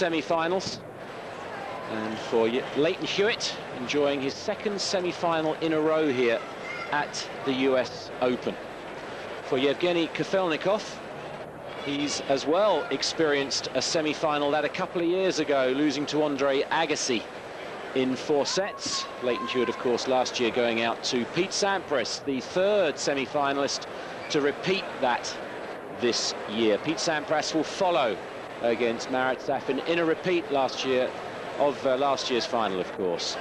semi-finals. And for Leighton Hewitt, enjoying his second semi-final in a row here at the US Open. For Yevgeny Kafelnikov, he's as well experienced a semi-final that a couple of years ago, losing to Andre Agassi in 4 sets. Leighton Hewitt, of course, last year going out to Pete Sampras, the third semi-finalist to repeat that this year. Pete Sampras will follow against Marat Safin in a repeat last year of last year's final, of course.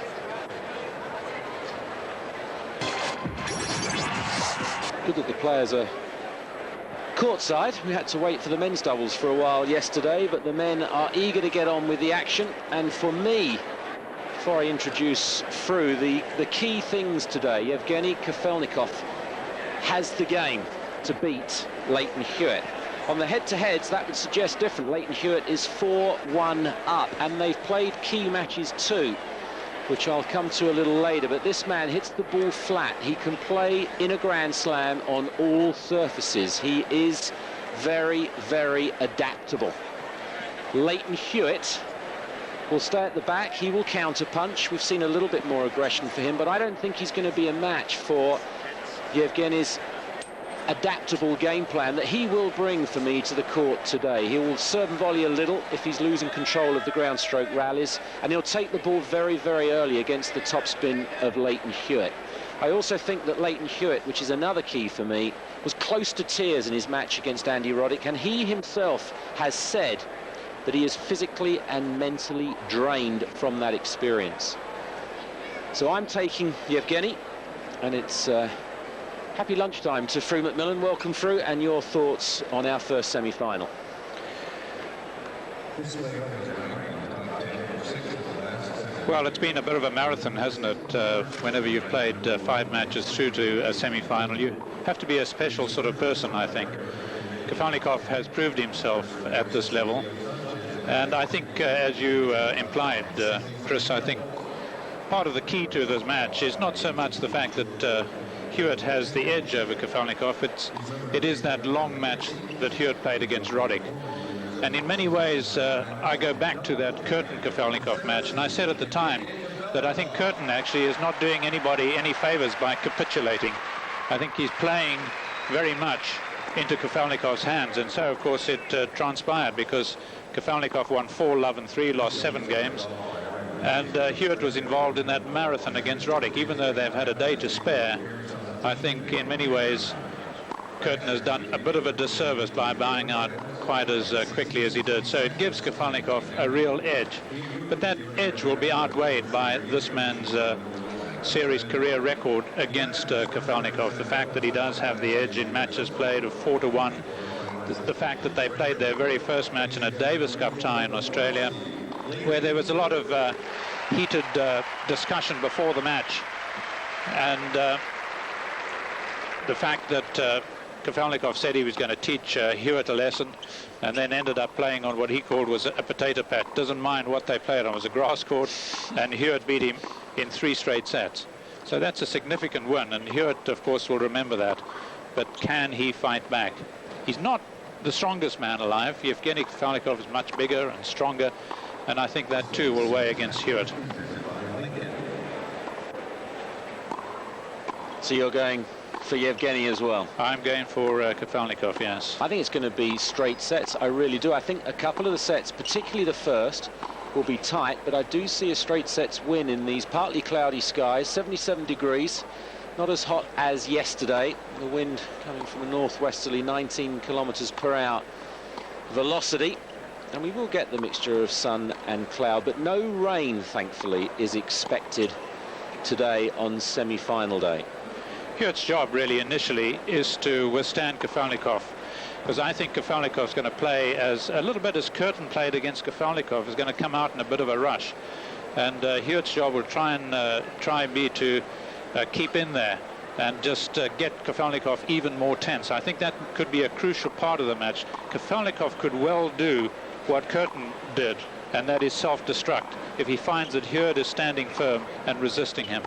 Good that the players are courtside. We had to wait for the men's doubles for a while yesterday, but the men are eager to get on with the action. And for me, before I introduce Fru, the key things today, Yevgeny Kafelnikov has the game to beat Leighton Hewitt. On the head-to-heads, that would suggest different. Leighton Hewitt is 4-1 up, and they've played key matches too, which I'll come to a little later. But this man hits the ball flat. He can play in a Grand Slam on all surfaces. He is very, very adaptable. Leighton Hewitt will stay at the back. He will counter-punch. We've seen a little bit more aggression for him, but I don't think he's going to be a match for Yevgeny's adaptable game plan that he will bring for me to the court today. He will serve and volley a little if he's losing control of the ground stroke rallies, and he'll take the ball very, very early against the topspin of Leighton Hewitt. I also think that Leighton Hewitt, which is another key for me, was close to tears in his match against Andy Roddick, and he himself has said that he is physically and mentally drained from that experience. So I'm taking Yevgeny, and it's happy lunchtime to Fru McMillan. Welcome, Fru, and your thoughts on our first semi-final. Well, it's been a bit of a marathon, hasn't it? Whenever you've played 5 matches through to a semi-final, you have to be a special sort of person, I think. Kafelnikov has proved himself at this level, and I think, as you implied, Chris, I think part of the key to this match is not so much the fact that Hewitt has the edge over Kafelnikov. It is that long match that Hewitt played against Roddick. And in many ways, I go back to that Curtin-Kafelnikov match, and I said at the time that I think Curtin actually is not doing anybody any favors by capitulating. I think he's playing very much into Kafelnikov's hands, and so, of course, it transpired, because Kafelnikov won 4 love and 3, lost 7 games. And Hewitt was involved in that marathon against Roddick. Even though they've had a day to spare, I think in many ways Curtin has done a bit of a disservice by bowing out quite as quickly as he did. So it gives Kafelnikov a real edge. But that edge will be outweighed by this man's series career record against Kafelnikov. The fact that he does have the edge in matches played of 4-1. The fact that they played their very first match in a Davis Cup tie in Australia, where there was a lot of heated discussion before the match, and the fact that Kafelnikov said he was going to teach Hewitt a lesson, and then ended up playing on what he called was a potato pat. Doesn't mind what they played on. It was a grass court, and Hewitt beat him in 3 straight sets. So that's a significant win, and Hewitt, of course, will remember that. But can he fight back? He's not the strongest man alive. Yevgeny Kafelnikov is much bigger and stronger, and I think that too will weigh against Hewitt. So you're going for Yevgeny as well? I'm going for Kafelnikov, yes. I think it's going to be straight sets. I really do. I think a couple of the sets, particularly the first, will be tight, but I do see a straight sets win in these partly cloudy skies. 77 degrees, not as hot as yesterday. The wind coming from a northwesterly 19 kilometers per hour velocity. And we will get the mixture of sun and cloud, but no rain, thankfully, is expected today on semi-final day. Hewitt's job, really, initially, is to withstand Kafelnikov, because I think Kafelnikov's going to play as a little bit as Curtin played against Kafelnikov. Is going to come out in a bit of a rush, and Hewitt's job will try and be to keep in there and just get Kafelnikov even more tense. I think that could be a crucial part of the match. Kafelnikov could well do what Curtin did, and that is self-destruct, if he finds that Hewitt is standing firm and resisting him.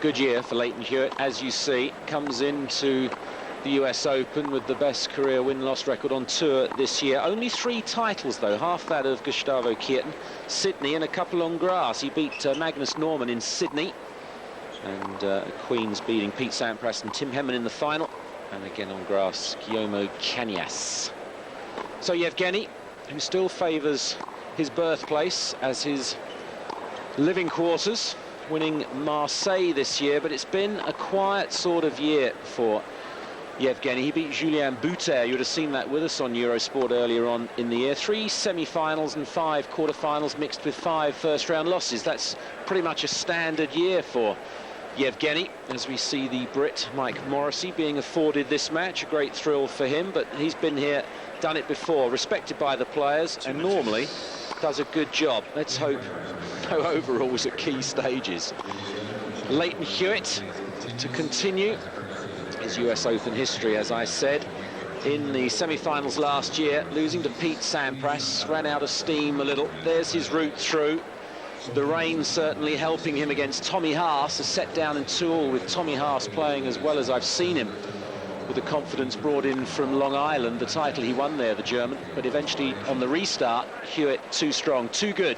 Good year for Leighton Hewitt, as you see, comes into the US Open with the best career win-loss record on tour this year. Only 3 titles, though, half that of Gustavo Kuerten. Sydney and a couple on grass. He beat Magnus Norman in Sydney. And Queen's beating Pete Sampras and Tim Henman in the final. And again on grass, Guillermo Cañas. So Yevgeny, who still favours his birthplace as his living quarters, winning Marseille this year, but it's been a quiet sort of year for Yevgeny. He beat Julien Bouter. You would have seen that with us on Eurosport earlier on in the year. 3 semi-finals and 5 quarter-finals mixed with 5 first-round losses. That's pretty much a standard year for Yevgeny, as we see the Brit Mike Morrissey being afforded this match. A great thrill for him, but he's been here, done it before, respected by the players, and normally does a good job. Let's hope no overalls at key stages. Leighton Hewitt to continue his US Open history, as I said, in the semi-finals last year, losing to Pete Sampras, ran out of steam a little. There's his route through. The rain certainly helping him against Tommy Haas, a set down in 2-all with Tommy Haas playing as well as I've seen him, with the confidence brought in from Long Island, the title he won there, the German. But eventually on the restart, Hewitt too strong, too good,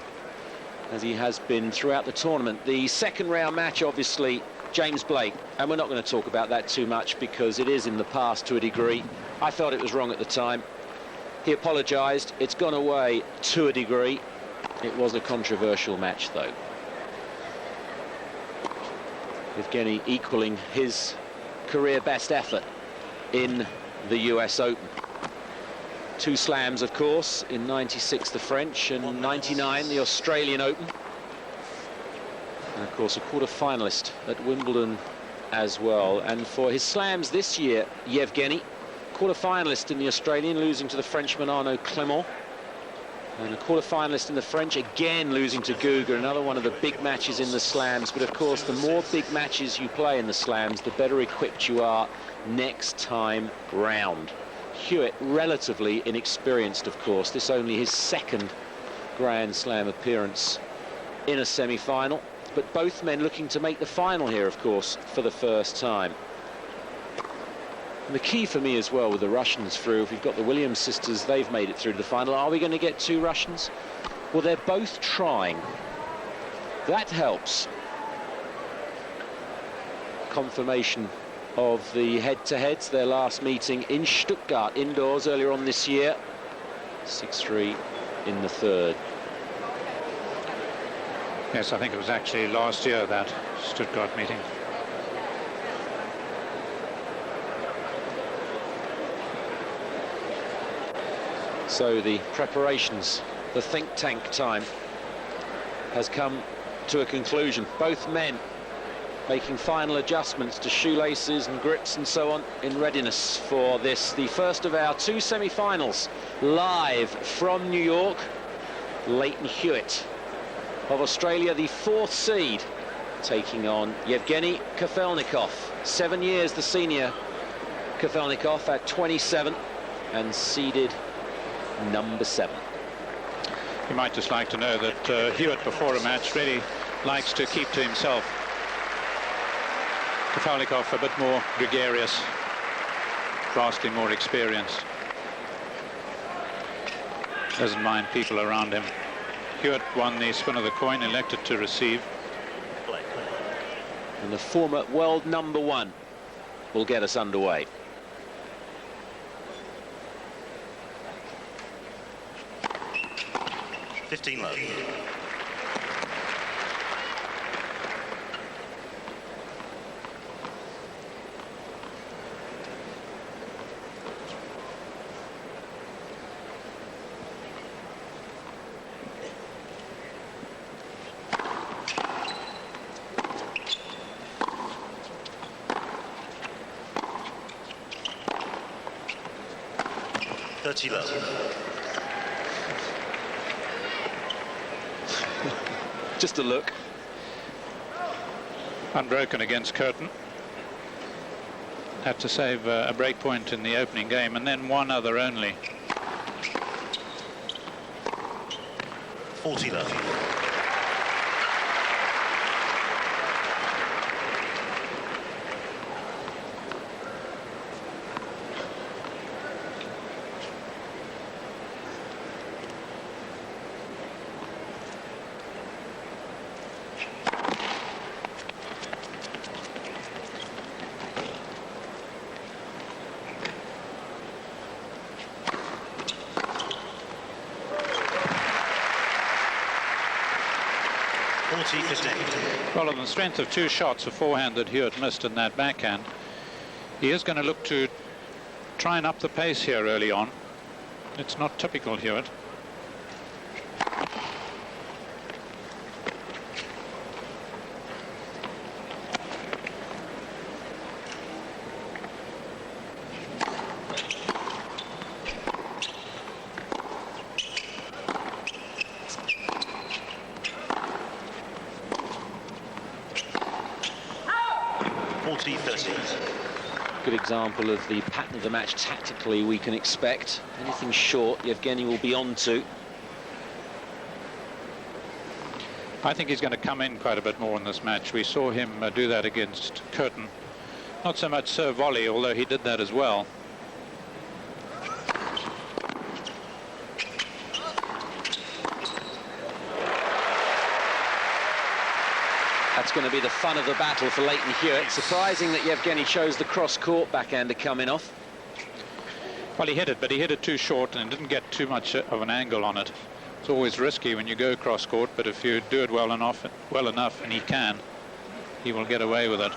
as he has been throughout the tournament. The second round match, obviously, James Blake, and we're not going to talk about that too much because it is in the past to a degree. I felt it was wrong at the time. He apologised. It's gone away to a degree. It was a controversial match, though. Yevgeny equaling his career best effort in the US Open. 2 slams, of course, in 96 the French and 99 the Australian Open. And of course a quarter-finalist at Wimbledon as well. And for his slams this year, Yevgeny, quarter-finalist in the Australian, losing to the Frenchman Arnaud Clément. And a quarter-finalist in the French, again losing to Guga, another one of the big matches in the slams. But of course, the more big matches you play in the slams, the better equipped you are next time round. Hewitt, relatively inexperienced, of course. This only his 2nd Grand Slam appearance in a semi-final. But both men looking to make the final here, of course, for the first time. And the key for me as well with the Russians through, if we've got the Williams sisters, they've made it through to the final. Are we going to get 2 Russians? Well, they're both trying. That helps. Confirmation of the head-to-heads, their last meeting in Stuttgart, indoors, earlier on this year. 6-3 in the 3rd. Yes, I think it was actually last year, that Stuttgart meeting. So the preparations, the think tank time, has come to a conclusion. Both men making final adjustments to shoelaces and grips and so on in readiness for this, the first of our 2 semi-finals, live from New York. Leighton Hewitt of Australia, the 4th seed, taking on Yevgeny Kafelnikov. 7 years the senior Kafelnikov at 27 and seeded number 7. You might just like to know that Hewitt, before a match, really likes to keep to himself. Kafelnikov a bit more gregarious, vastly more experienced. Doesn't mind people around him. Hewitt won the spin of the coin, elected to receive. And the former world number 1 will get us underway. $15 love. $30 love. Just a look. Unbroken against Curtin. Had to save a break point in the opening game, and then one other only. $40 love. 40-15. Well, on the strength of 2 shots, a forehand that Hewitt missed and that backhand, he is going to look to try and up the pace here early on. It's not typical Hewitt. Good example of the pattern of the match tactically we can expect. Anything short, Yevgeny will be on to. I think he's going to come in quite a bit more in this match. We saw him do that against Curtin. Not so much serve volley, although he did that as well. That's going to be the fun of the battle for Leighton Hewitt. Surprising that Yevgeny chose the cross-court backhander coming off. Well, he hit it, but he hit it too short and didn't get too much of an angle on it. It's always risky when you go cross-court, but if you do it well enough, and he can, he will get away with it.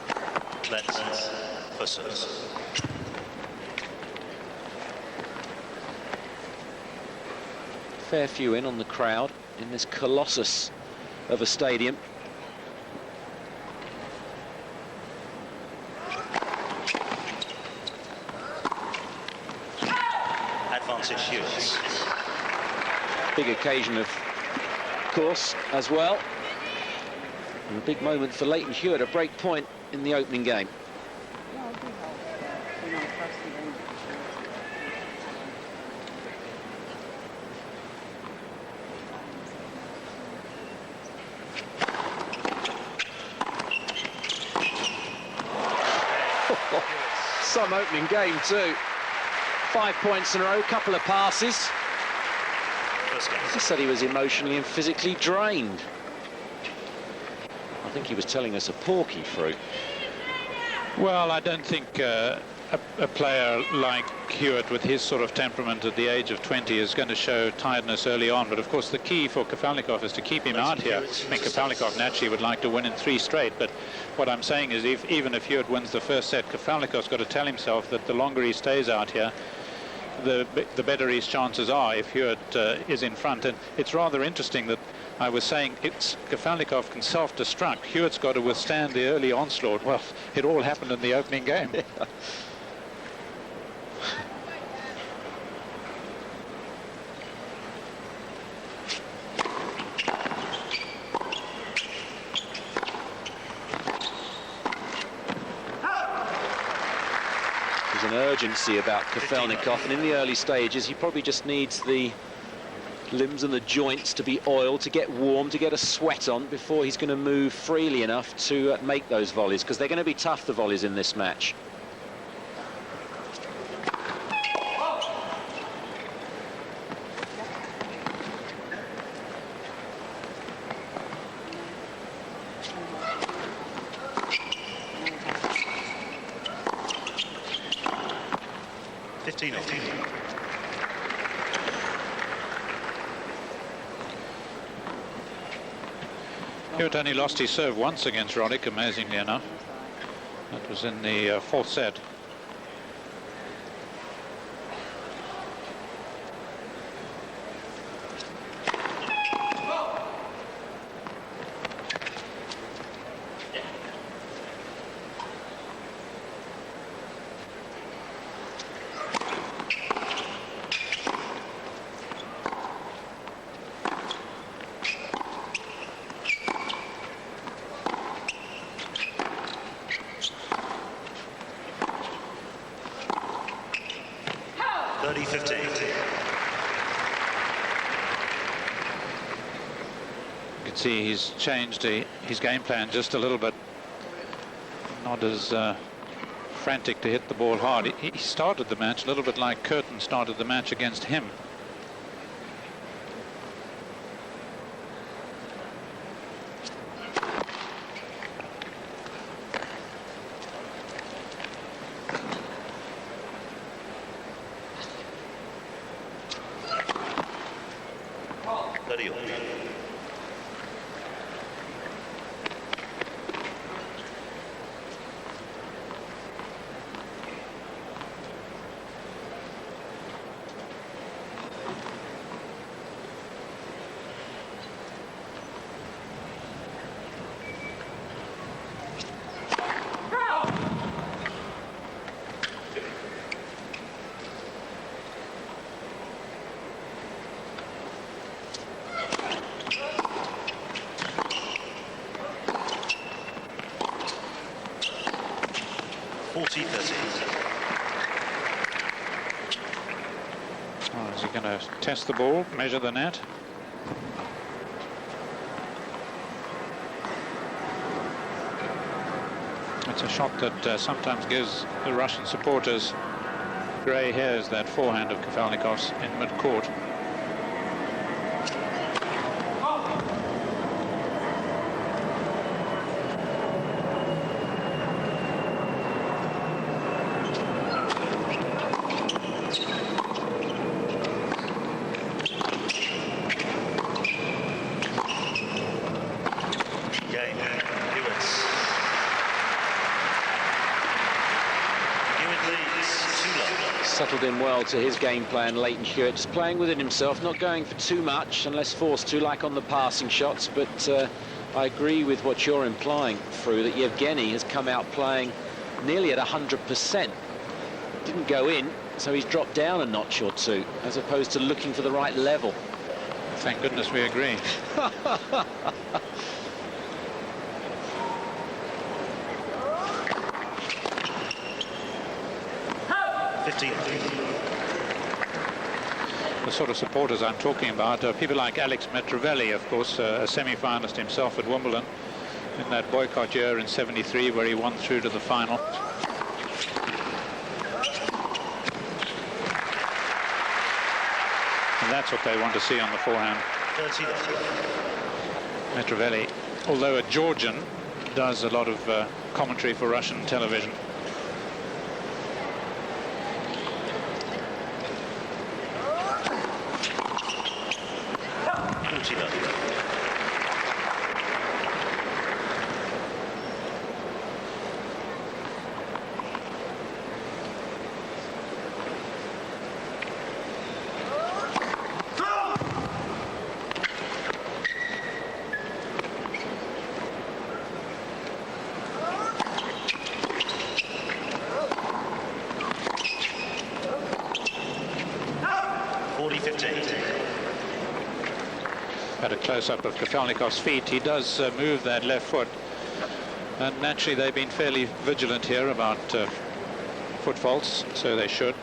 Fair few in on the crowd in this colossus of a stadium. Big occasion, of course, as well. And a big moment for Leighton Hewitt, a break point in the opening game. Some opening game too. 5 points in a row, couple of passes. He said he was emotionally and physically drained. I think he was telling us a porky fruit. Well, I don't think a player like Hewitt with his sort of temperament at the age of 20 is going to show tiredness early on. But of course the key for Kafelnikov is to keep him out here. I mean, Kafelnikov naturally would like to win in 3 straight, but what I'm saying is even if Hewitt wins the first set, Kafelnikov's got to tell himself that the longer he stays out here, the better his chances are if Hewitt is in front. And it's rather interesting that I was saying Kafelnikov can self-destruct. Hewitt's got to withstand the early onslaught. Well, it all happened in the opening game. Yeah. There's an urgency about Kafelnikov, and in the early stages he probably just needs the limbs and the joints to be oiled, to get warm, to get a sweat on before he's going to move freely enough to make those volleys, because they're going to be tough, the volleys in this match. Hewitt only lost his serve once against Roddick, amazingly enough. That was in the 4th set. See, he's changed his game plan just a little bit. Not as frantic to hit the ball hard. He started the match a little bit like Curtin started the match against him. 40-30. Oh, is he going to test the ball, measure the net? It's a shot that sometimes gives the Russian supporters grey hairs, that forehand of Kafelnikov's in mid-court. Settled in well to his game plan, Leighton Hewitt, just playing within himself, not going for too much unless forced to, like on the passing shots. But I agree with what you're implying, Fru, that Yevgeny has come out playing nearly at 100%. Didn't go in, so he's dropped down a notch or two, as opposed to looking for the right level. Thank goodness we agree. 15. The sort of supporters I'm talking about are people like Alex Metrovelli, of course, a semi-finalist himself at Wimbledon in that boycott year in '73, where he won through to the final. And that's what they want to see on the forehand. 30. Metrovelli, although a Georgian, does a lot of commentary for Russian television. At a close-up of Kafelnikov's feet, he does move that left foot, and naturally they've been fairly vigilant here about foot faults, so they should.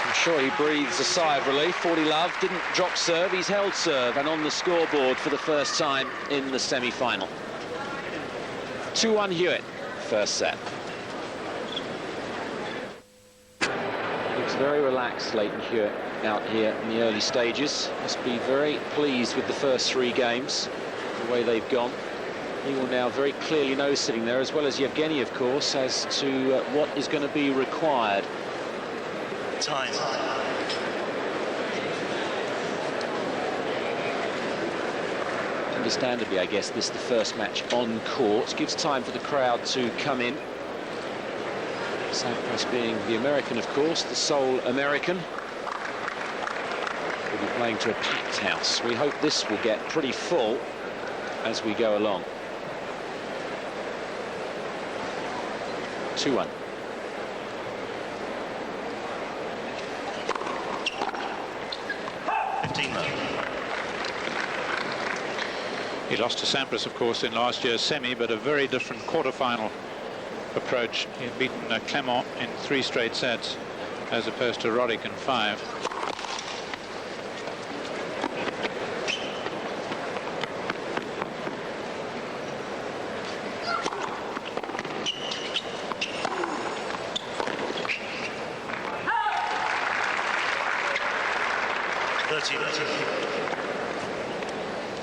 I'm sure he breathes a sigh of relief. 40 love, didn't drop serve, he's held serve and on the scoreboard for the first time in the semi-final. 2-1 Hewitt, first set. Looks very relaxed, Leighton Hewitt, out here in the early stages. Must be very pleased with the first 3 games, the way they've gone. He will now very clearly know, sitting there, as well as Yevgeny, of course, as to what is going to be required. Time. Understandably, I guess this is the first match on court. Gives time for the crowd to come in. Sampras being the American, of course, the sole American. Will be playing to a packed house. We hope this will get pretty full as we go along. 2-1. He lost to Sampras, of course, in last year's semi, but a very different quarter-final approach. He had beaten Clement in 3 straight sets, as opposed to Roddick in 5.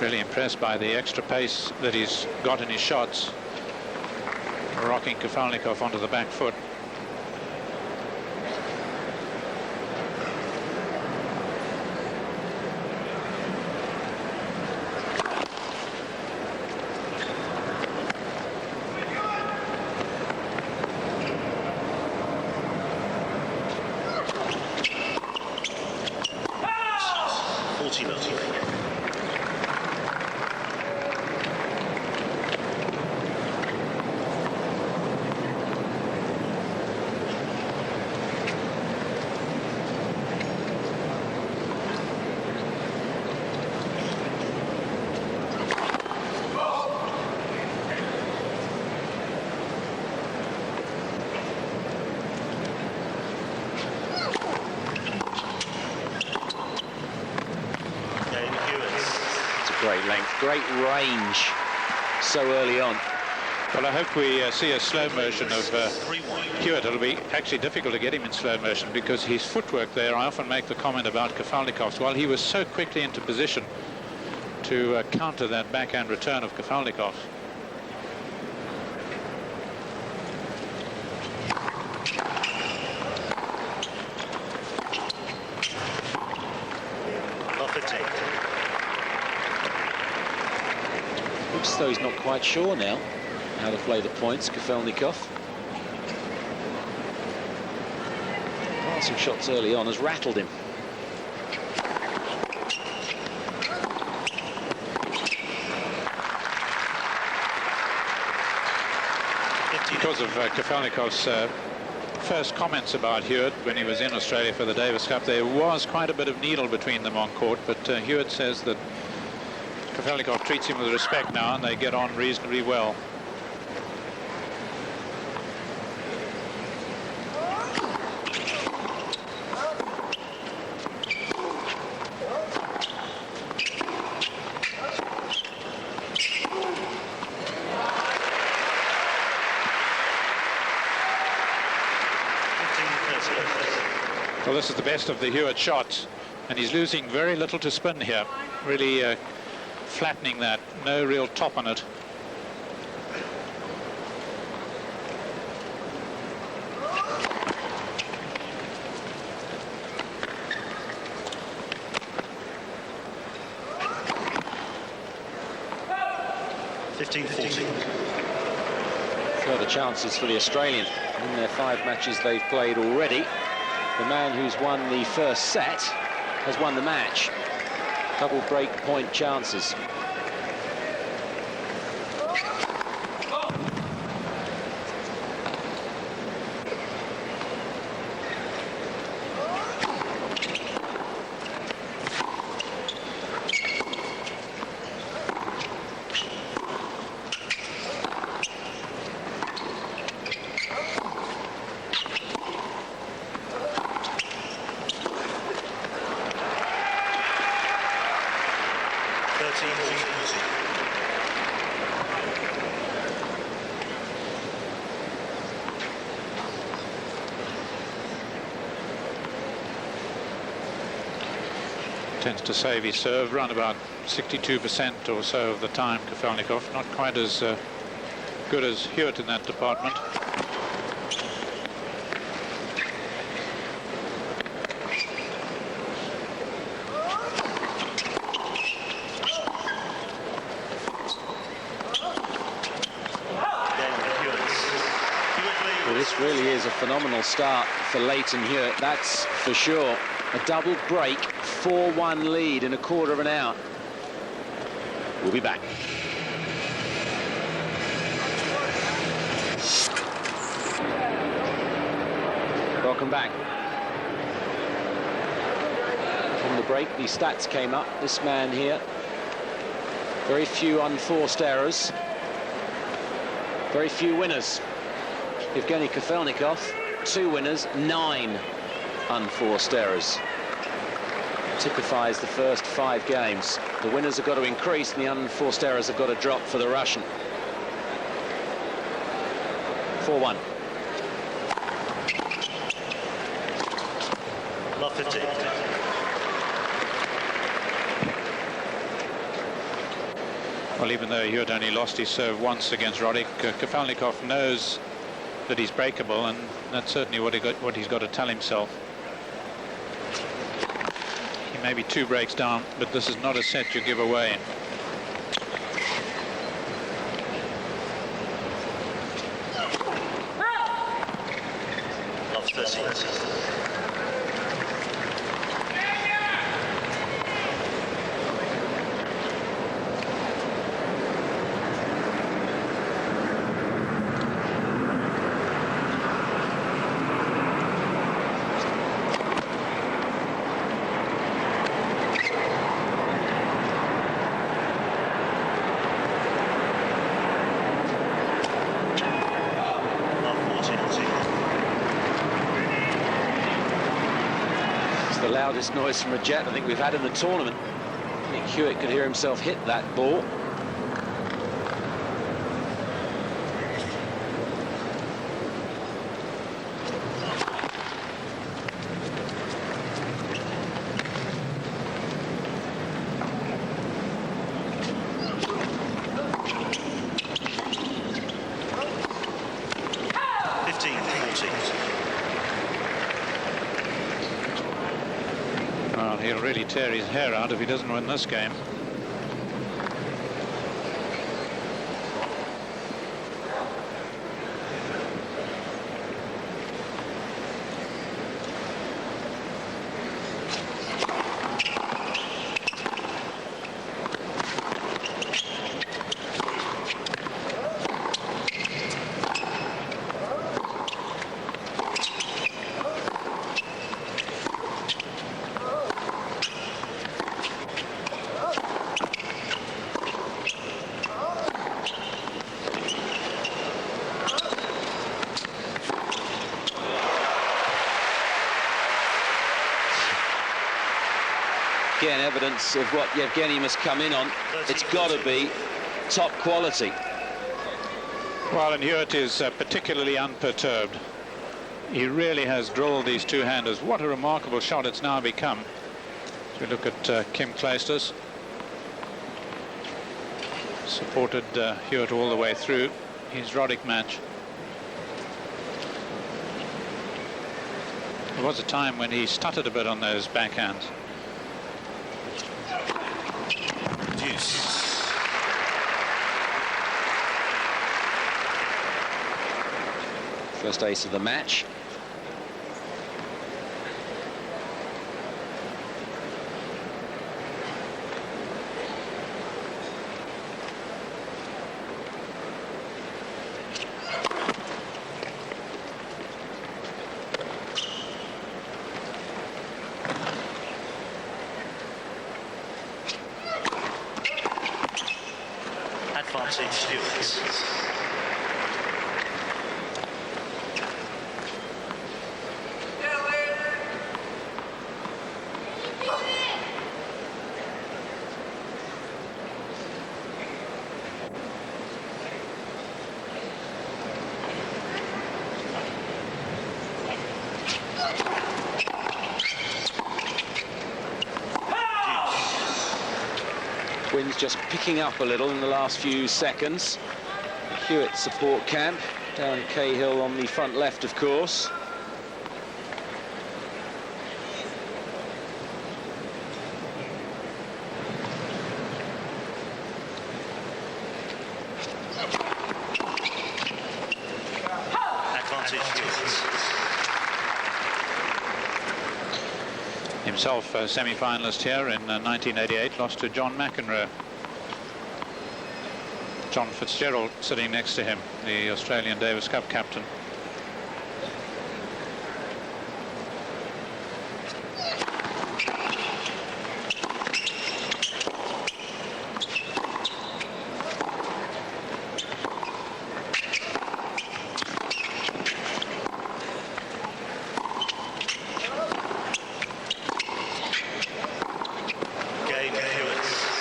Really impressed by the extra pace that he's got in his shots, rocking Kafelnikov onto the back foot. great length, great range so early on. Well, I hope we see a slow motion of Hewitt. It'll be actually difficult to get him in slow motion because his footwork there, I often make the comment about Kafelnikov's, while he was so quickly into position to counter that backhand return of Kafelnikov. Looks as though he's not quite sure now how to play the points, Kafelnikov. Passing shots early on has rattled him. Because of Kafelnikov's first comments about Hewitt when he was in Australia for the Davis Cup, there was quite a bit of needle between them on court, but Hewitt says that Kafelnikov treats him with respect now and they get on reasonably well. Well, this is the best of the Hewitt shots, and he's losing very little to spin here. Really flattening that, no real top on it. Further chances for the Australian in their 5 matches they've played already. The man who's won the first set has won the match. Double break point chances. Tends to save his serve around about 62% or so of the time, Kafelnikov. Not quite as good as Hewitt in that department. Well, this really is a phenomenal start for Leighton Hewitt, that's for sure. A double break, 4-1 lead in a quarter of an hour. We'll be back. Welcome back. From the break, the stats came up. This man here, very few unforced errors, very few winners. Evgeny Kafelnikov, 2 winners, 9 unforced errors. Typifies the first 5 games. The winners have got to increase and the unforced errors have got to drop for the Russian. 4-1. Love 15. Well, even though Hewitt only lost his serve once against Roddick, Kafelnikov knows that he's breakable, and that's certainly what he's got to tell himself. He may be 2 breaks down, but this is not a set you give away. Love 13. Loudest noise from a jet I think we've had in the tournament. think Hewitt could hear himself hit that ball. Well, he'll really tear his hair out if he doesn't win this game. Again, evidence of what Yevgeny must come in on. It's got to be top quality. Well, and Hewitt is particularly unperturbed. He really has drilled these two-handers. What a remarkable shot it's now become. As we look at Kim Clijsters. Supported Hewitt all the way through his Roddick match. There was a time when he stuttered a bit on those backhands. First ace of the match. Advantage Hewitt. Wind's just picking up a little in the last few seconds. Hewitt support camp down Cahill on the front left, of course. Advantage Hewitt. Himself a semi-finalist here in 1988, lost to John McEnroe. John Fitzgerald sitting next to him, the Australian Davis Cup captain.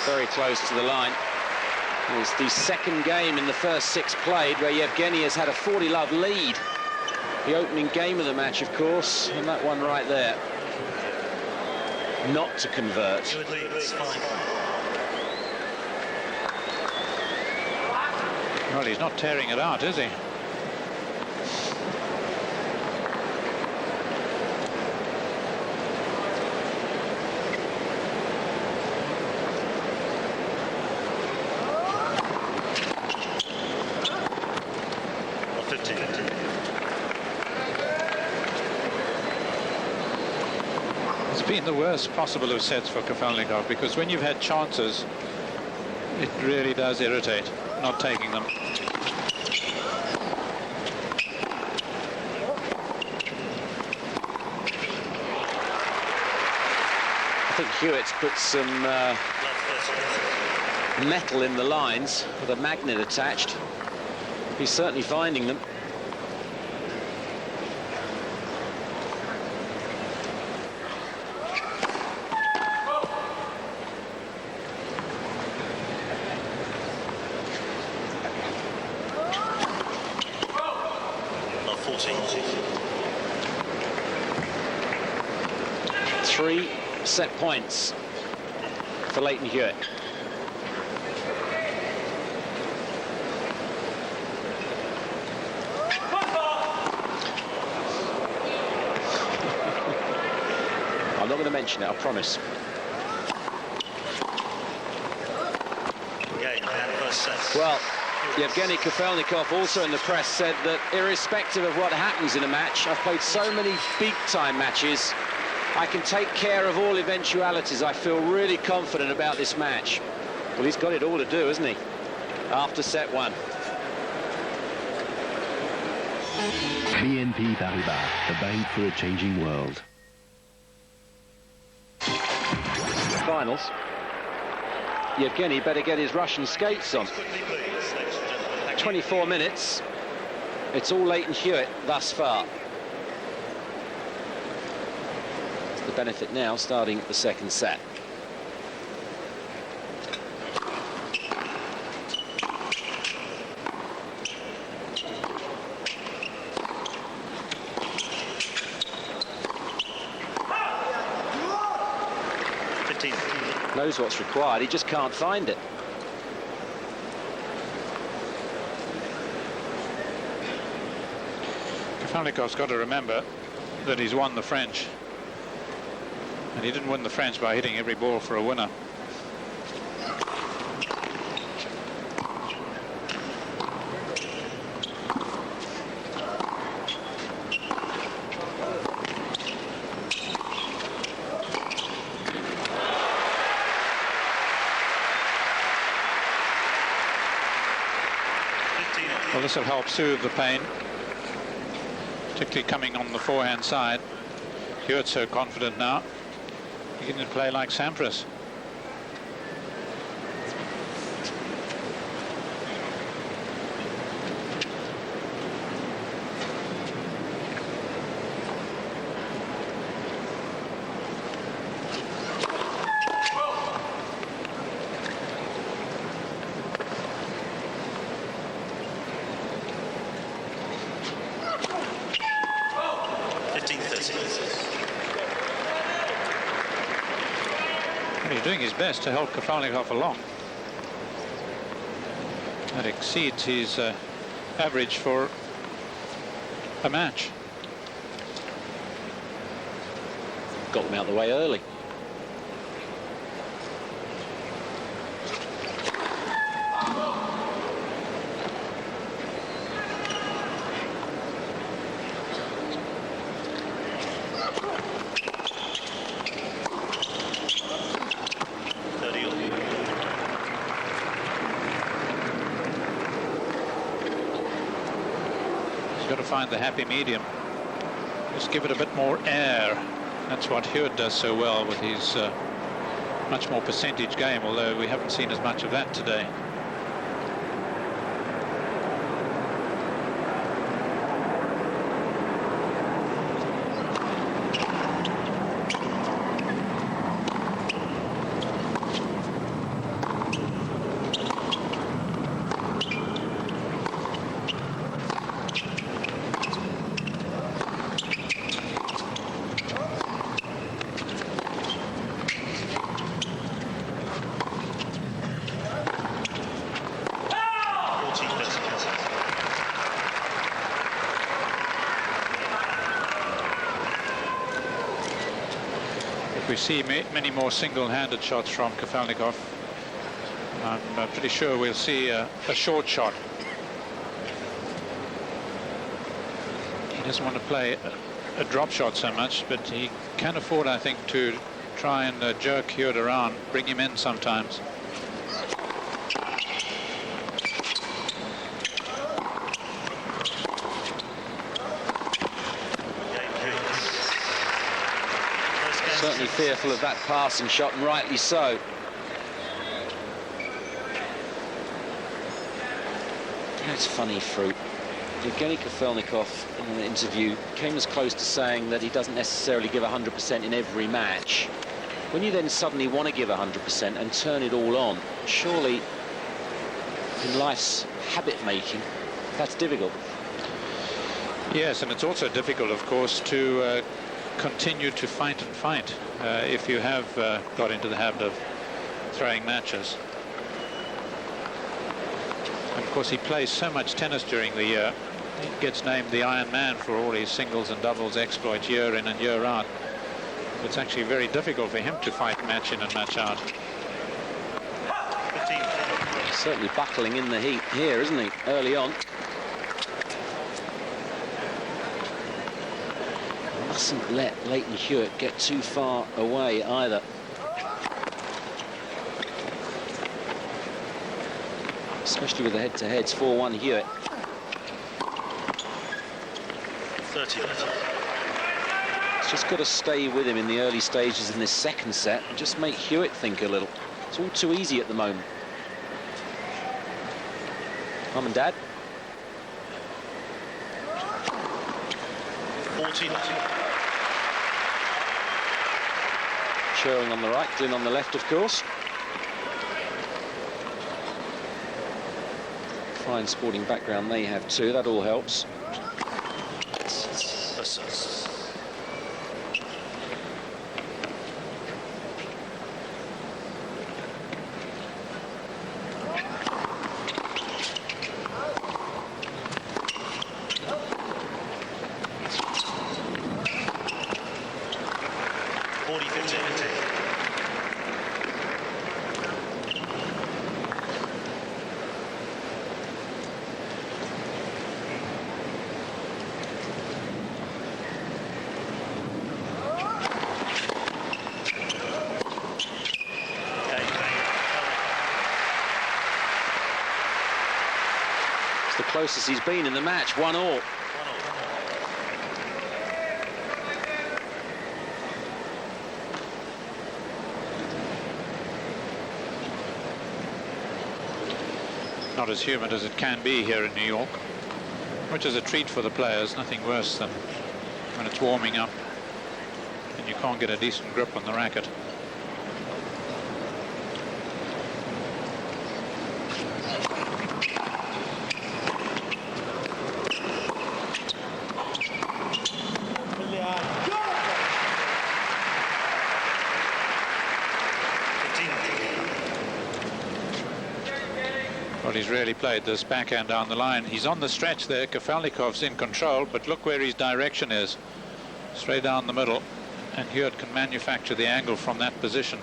Very close to the line. It's the second game in the first six played where Yevgeny has had a 40-love lead. The opening game of the match, of course, and that one right there. Not to convert. Well, he's not tearing it out, is he? It's been the worst possible of sets for Kafelnikov, because when you've had chances, it really does irritate not taking them. I think Hewitt's put some metal in the lines with a magnet attached. He's certainly finding them. 3 set points for Leighton Hewitt. I'm not going to mention it, I promise. Well, Yevgeny Kafelnikov also in the press said that irrespective of what happens in a match, I've played so many big-time matches, I can take care of all eventualities. I feel really confident about this match. Well, he's got it all to do, hasn't he? After set 1. BNP Paribas, the bank for a changing world. Finals. Yevgeny better get his Russian skates on. 24 minutes. It's all Leighton Hewitt thus far. It's the benefit now, starting the second set. Knows what's required, he just can't find it. Kafelnikov's got to remember that he's won the French, and he didn't win the French by hitting every ball for a winner. Well, this will help soothe the pain, particularly coming on the forehand side. Hewitt's so confident now. He can play like Sampras. He's doing his best to help Kafelnikov along. That exceeds his average for a match. Got them out of the way early. Got to find the happy medium. Just give it a bit more air. That's what Hewitt does so well with his much more percentage game, although we haven't seen as much of that today. If we see many more single-handed shots from Kafelnikov, I'm pretty sure we'll see a short shot. He doesn't want to play a drop shot so much, but he can afford, I think, to try and jerk Hewitt around, bring him in sometimes. Certainly fearful of that passing shot, and rightly so. That's funny, Fruit. Yevgeny Kafelnikov in an interview came as close to saying that he doesn't necessarily give 100% in every match. When you then suddenly want to give 100% and turn it all on, surely in life's habit making, that's difficult. Yes, and it's also difficult, of course, to continue to fight and fight if you have got into the habit of throwing matches. And of course, he plays so much tennis during the year. He gets named the Iron Man for all his singles and doubles exploits year in and year out. It's actually very difficult for him to fight match in and match out. He's certainly buckling in the heat here, isn't he, early on? Mustn't let Leighton Hewitt get too far away either. Especially with the head-to-heads. 4-1 Hewitt. 30. It's just got to stay with him in the early stages in this second set and just make Hewitt think a little. It's all too easy at the moment. Mum and Dad. 14. Sherwin on the right, Glynn on the left, of course. Fine sporting background they have too, that all helps. Assist. Closest he's been in the match, 1-1. Not as humid as it can be here in New York, which is a treat for the players. Nothing worse than when it's warming up and you can't get a decent grip on the racket. He's really played this backhand down the line. He's on the stretch there. Kafelnikov's in control, but look where his direction is. Straight down the middle, and Hewitt can manufacture the angle from that position.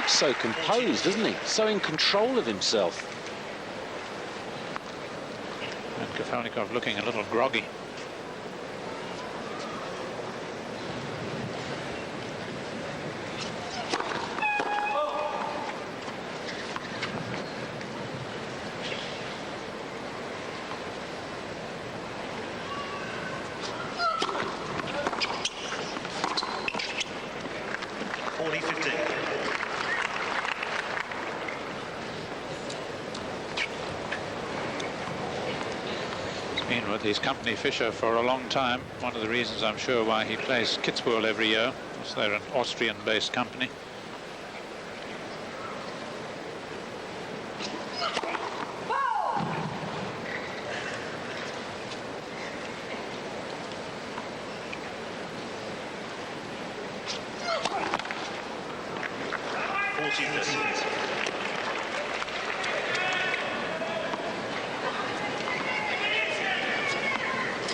So composed, isn't he? So in control of himself. And Kafelnikov looking a little groggy. With his company Fischer for a long time. One of the reasons, I'm sure, why he plays Kitzbühel every year is they're an Austrian-based company.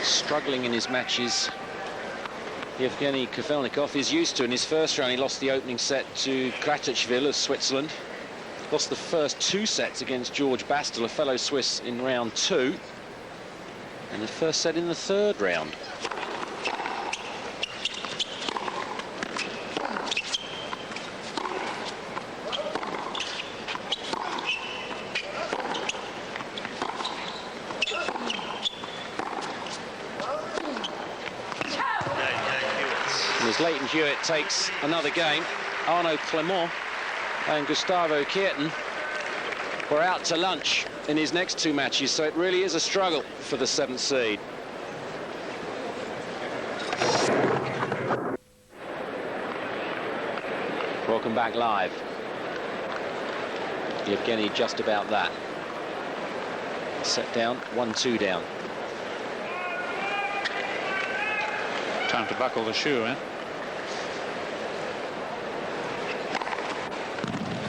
Struggling in his matches. Yevgeny Kafelnikov is used to. In his first round, he lost the opening set to Kratochvil of Switzerland. Lost the first 2 sets against George Bastel, a fellow Swiss, in round 2. And the first set in the 3rd round. as Leighton Hewitt takes another game. Arnaud Clément and Gustavo Kuerten were out to lunch in his next 2 matches, so it really is a struggle for the 7th seed. Welcome back live. Yevgeny just about that. Set down, 1-2 down. Time to buckle the shoe, eh?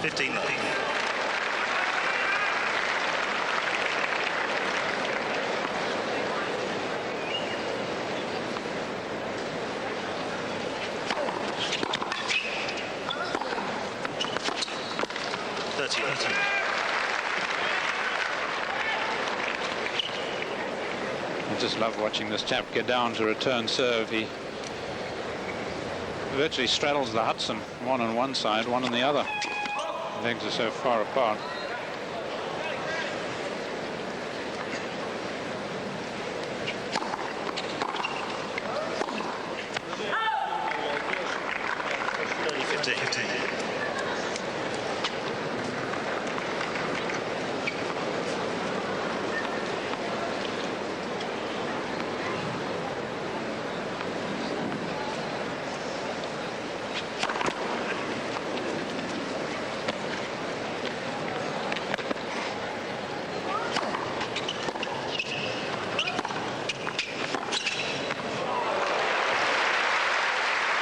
15. 30. I just love watching this chap get down to return serve. He virtually straddles the Hudson, one on one side, one on the other. The legs are so far apart.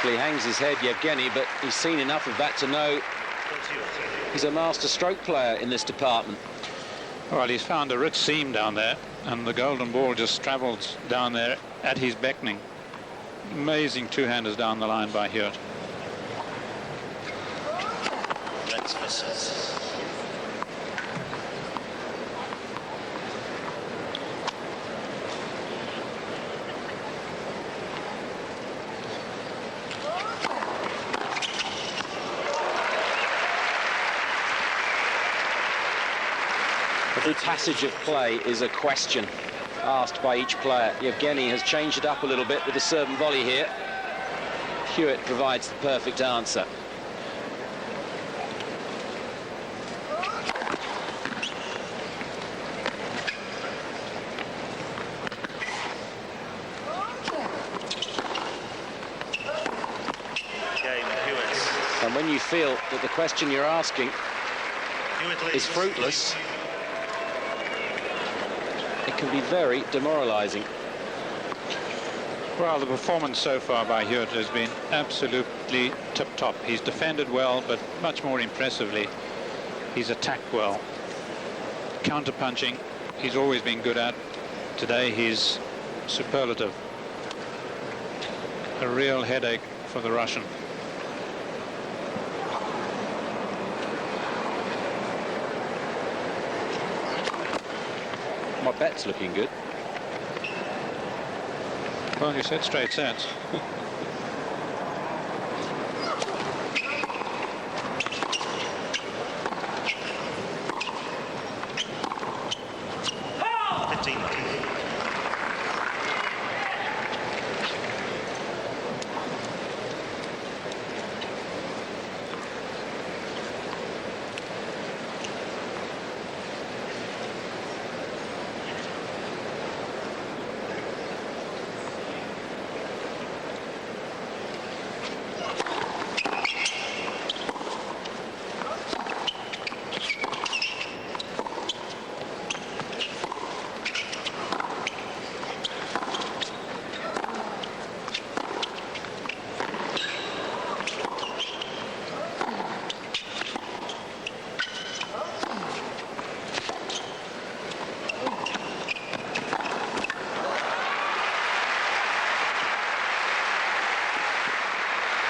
He hangs his head, Yevgeny, but he's seen enough of that to know he's a master stroke player in this department. Well, he's found a rich seam down there, and the golden ball just travels down there at his beckoning. Amazing two-handers down the line by Hewitt. Every passage of play is a question asked by each player. Yevgeny has changed it up a little bit with the serve and volley here. Hewitt provides the perfect answer. And when you feel that the question you're asking is fruitless, it can be very demoralizing. Well, the performance so far by Hewitt has been absolutely tip-top. He's defended well, but much more impressively, he's attacked well. Counter-punching, he's always been good at. Today, he's superlative. A real headache for the Russian. My bet's looking good. Well, you said straight sets.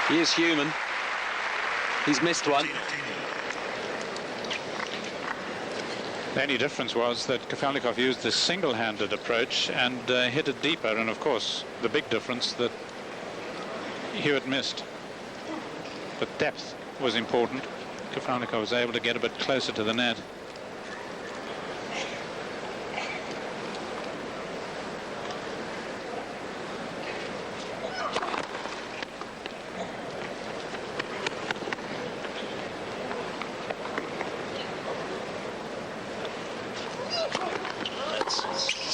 He is human. He's missed one. The only difference was that Kafelnikov used this single-handed approach and hit it deeper, and of course the big difference that Hewitt missed. But depth was important. Kafelnikov was able to get a bit closer to the net.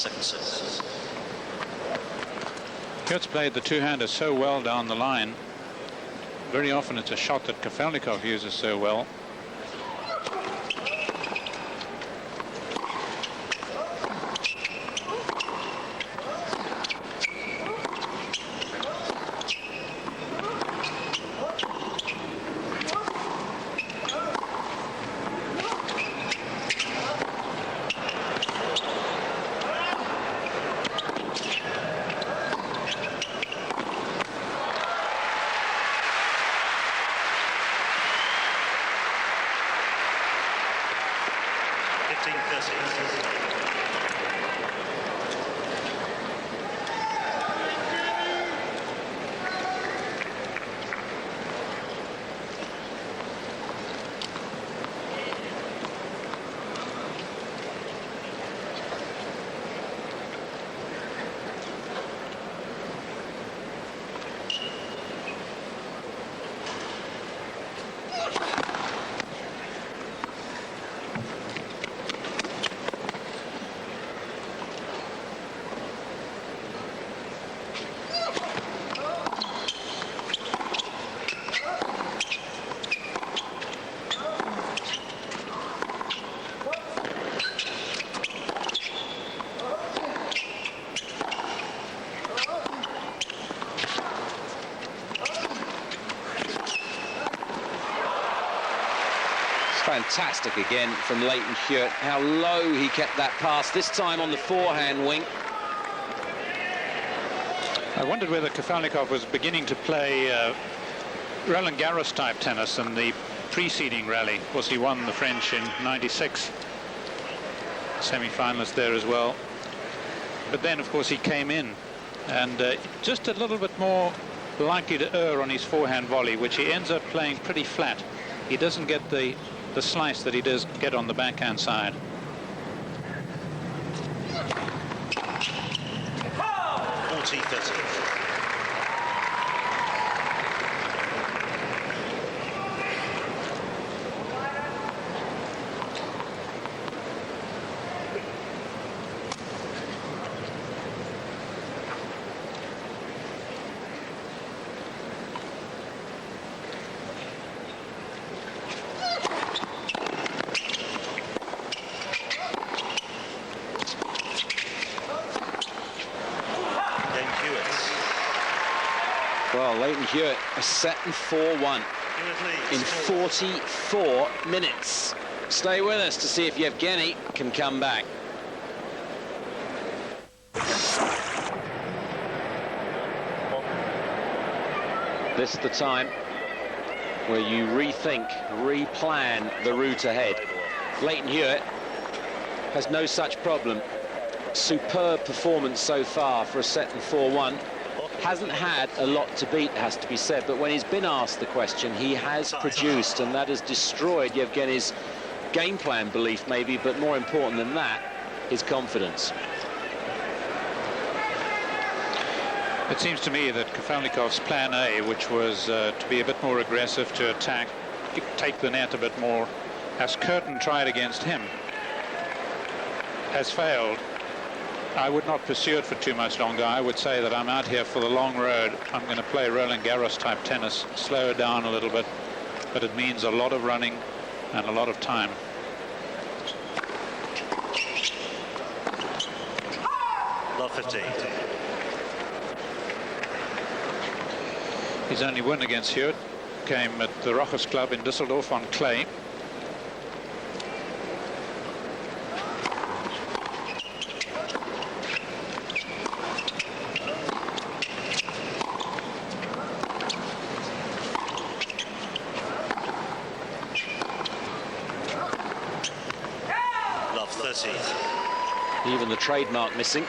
second set. Hewitt's played the two-hander so well down the line. Very often it's a shot that Kafelnikov uses so well. Fantastic again from Leighton Hewitt. How low he kept that pass, this time on the forehand wing. I wondered whether Kafelnikov was beginning to play Roland Garros type tennis in the preceding rally. Of course, he won the French in '96, semi-finalist there as well. But then, of course, he came in and just a little bit more likely to err on his forehand volley, which he ends up playing pretty flat. He doesn't get the slice that he does get on the backhand side. Well, Leighton Hewitt is set in 4-1 in 44 minutes. Stay with us to see if Yevgeny can come back. This is the time where you rethink, replan the route ahead. Leighton Hewitt has no such problem. Superb performance so far for a set in 4-1. Hasn't had a lot to beat, has to be said, but when he's been asked the question, he has produced, and that has destroyed Yevgeny's game plan belief maybe, but more important than that, his confidence. It seems to me that Kafelnikov's plan A, which was to be a bit more aggressive, to attack, take the net a bit more, as Curtin tried against him, has failed. I would not pursue it for too much longer. I would say that I'm out here for the long road. I'm going to play Roland Garros type tennis, slow it down a little bit, but it means a lot of running and a lot of time. Love 15. His only win against Hewitt came at the Rochers Club in Düsseldorf on clay. Even the trademark missing.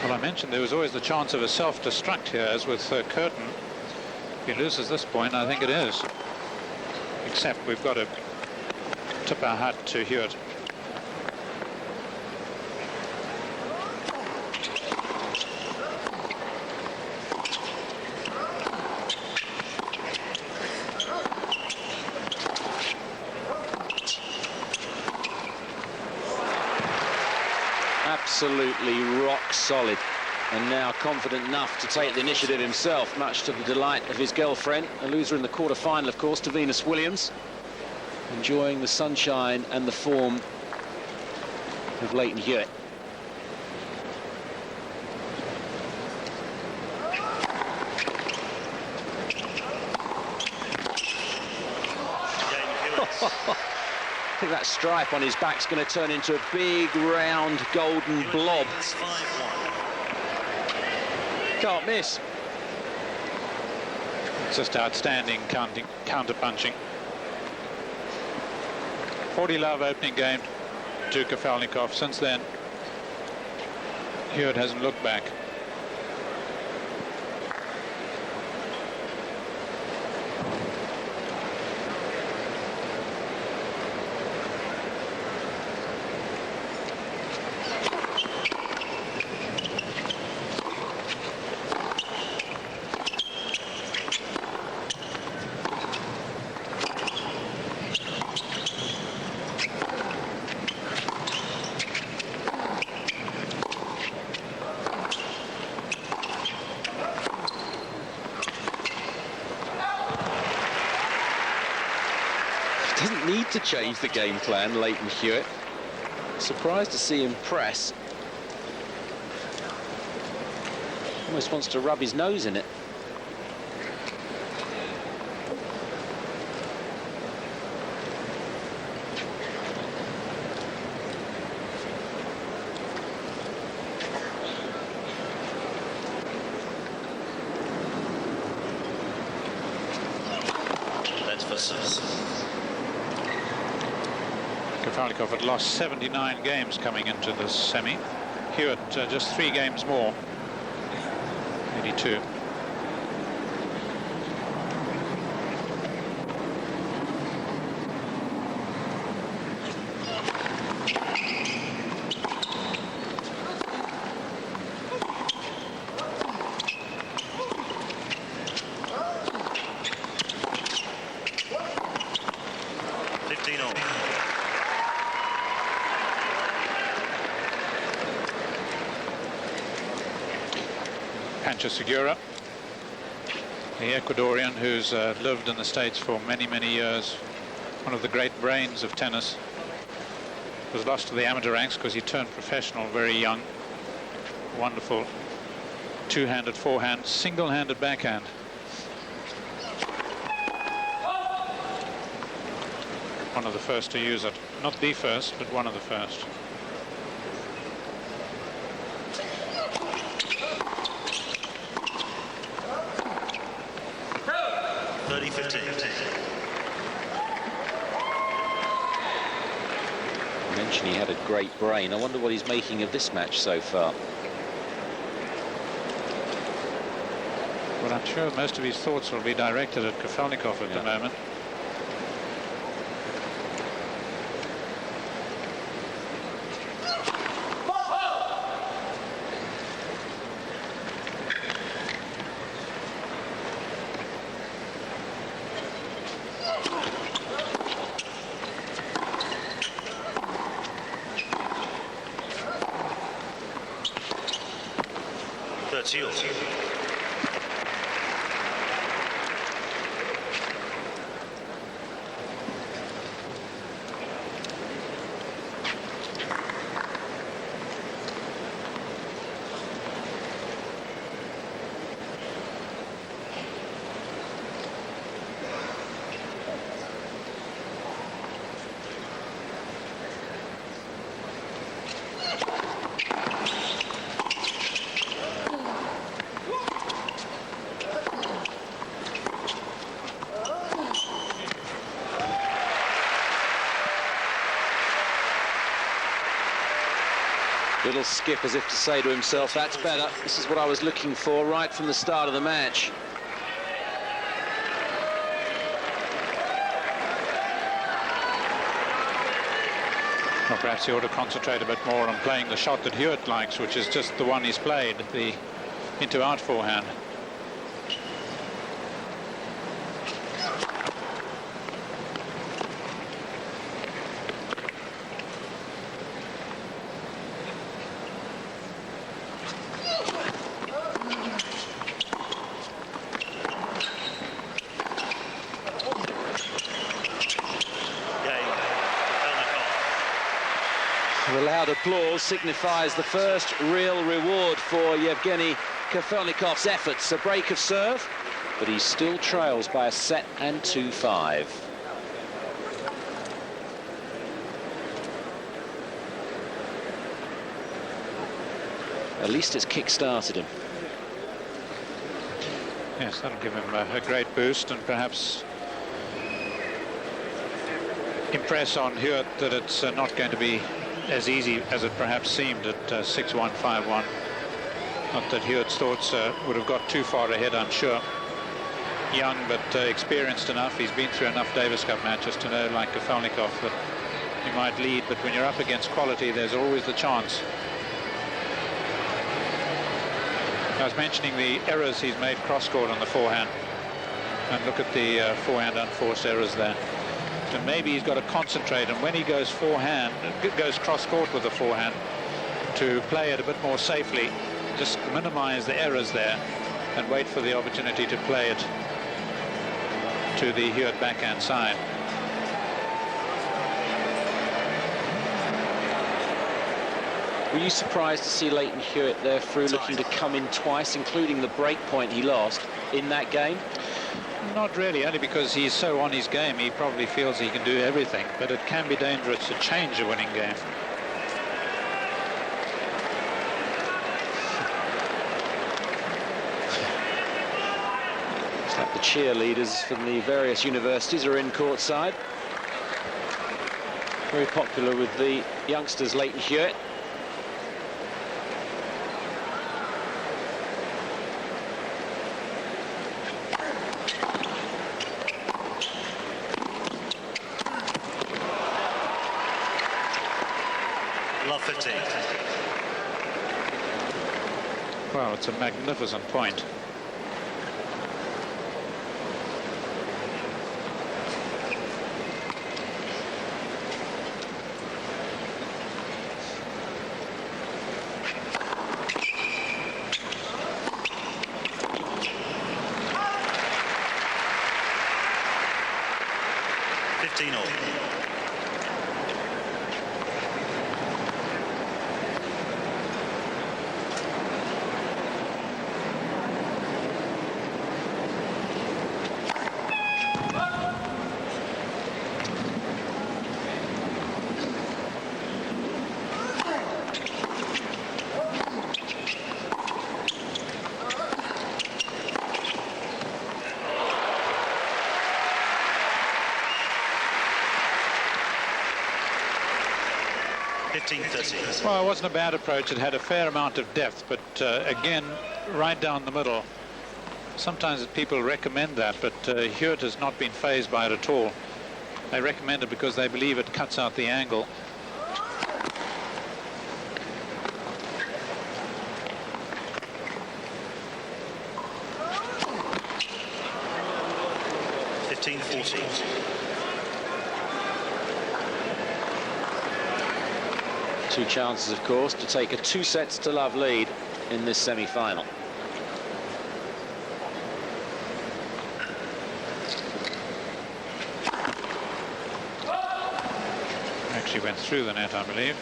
Well, I mentioned there was always the chance of a self-destruct here, as with Curtin. If he loses this point, I think it is. Except we've got to tip our hat to Hewitt. absolutely rock solid, and now confident enough to take the initiative himself, much to the delight of his girlfriend, a loser in the quarter-final, of course, to Venus Williams, enjoying the sunshine and the form of Leighton Hewitt. I think that stripe on his back's going to turn into a big, round, golden blob. Can't miss. Just outstanding counter-punching. 40-love opening game to Kafelnikov. Since then, Hewitt hasn't looked back. Doesn't need to change the game plan, Leighton Hewitt. Surprised to see him press. Almost wants to rub his nose in it. That's for six. Kafelnikov had lost 79 games coming into this semi. Hewitt just 3 games more. 82. Segura, the Ecuadorian who's lived in the States for many, many years, one of the great brains of tennis, was lost to the amateur ranks because he turned professional very young. Wonderful two-handed forehand, single-handed backhand. One of the first to use it. Not the first, but one of the first. Mentioned he had a great brain. I wonder what he's making of this match so far. Well, I'm sure most of his thoughts will be directed at Kafelnikov at the moment. Little skip as if to say to himself, that's better. This is what I was looking for right from the start of the match. Well, perhaps he ought to concentrate a bit more on playing the shot that Hewitt likes, which is just the one he's played, the into-out forehand. applause signifies the first real reward for Yevgeny Kafelnikov's efforts. A break of serve, but he still trails by a set and 2-5. At least it's kick-started him. Yes, that'll give him a great boost, and perhaps impress on Hewitt that it's not going to be as easy as it perhaps seemed at 6-1, 5-1. Not that Hewitt's thoughts would have got too far ahead, I'm sure. Young but experienced enough. He's been through enough Davis Cup matches to know, like Kafelnikov, that you might lead, but when you're up against quality, there's always the chance. I was mentioning the errors he's made cross-court on the forehand, and look at the forehand unforced errors there. And maybe he's got to concentrate, and when he goes forehand, goes cross-court with the forehand, to play it a bit more safely, just minimize the errors there and wait for the opportunity to play it to the Hewitt backhand side. Were you surprised to see Leighton Hewitt there through, looking to come in twice, including the break point he lost in that game? Not really, only because he's so on his game, he probably feels he can do everything, but it can be dangerous to change a winning game. It's like the cheerleaders from the various universities are in courtside. Very popular with the youngsters, Leighton Hewitt. Love 15. Well, it's a magnificent point. Well, it wasn't a bad approach. It had a fair amount of depth, but again, right down the middle. Sometimes people recommend that, but Hewitt has not been fazed by it at all. They recommend it because they believe it cuts out the angle. Two chances, of course, to take a 2-sets-to-love lead in this semi-final. Actually went through the net, I believe.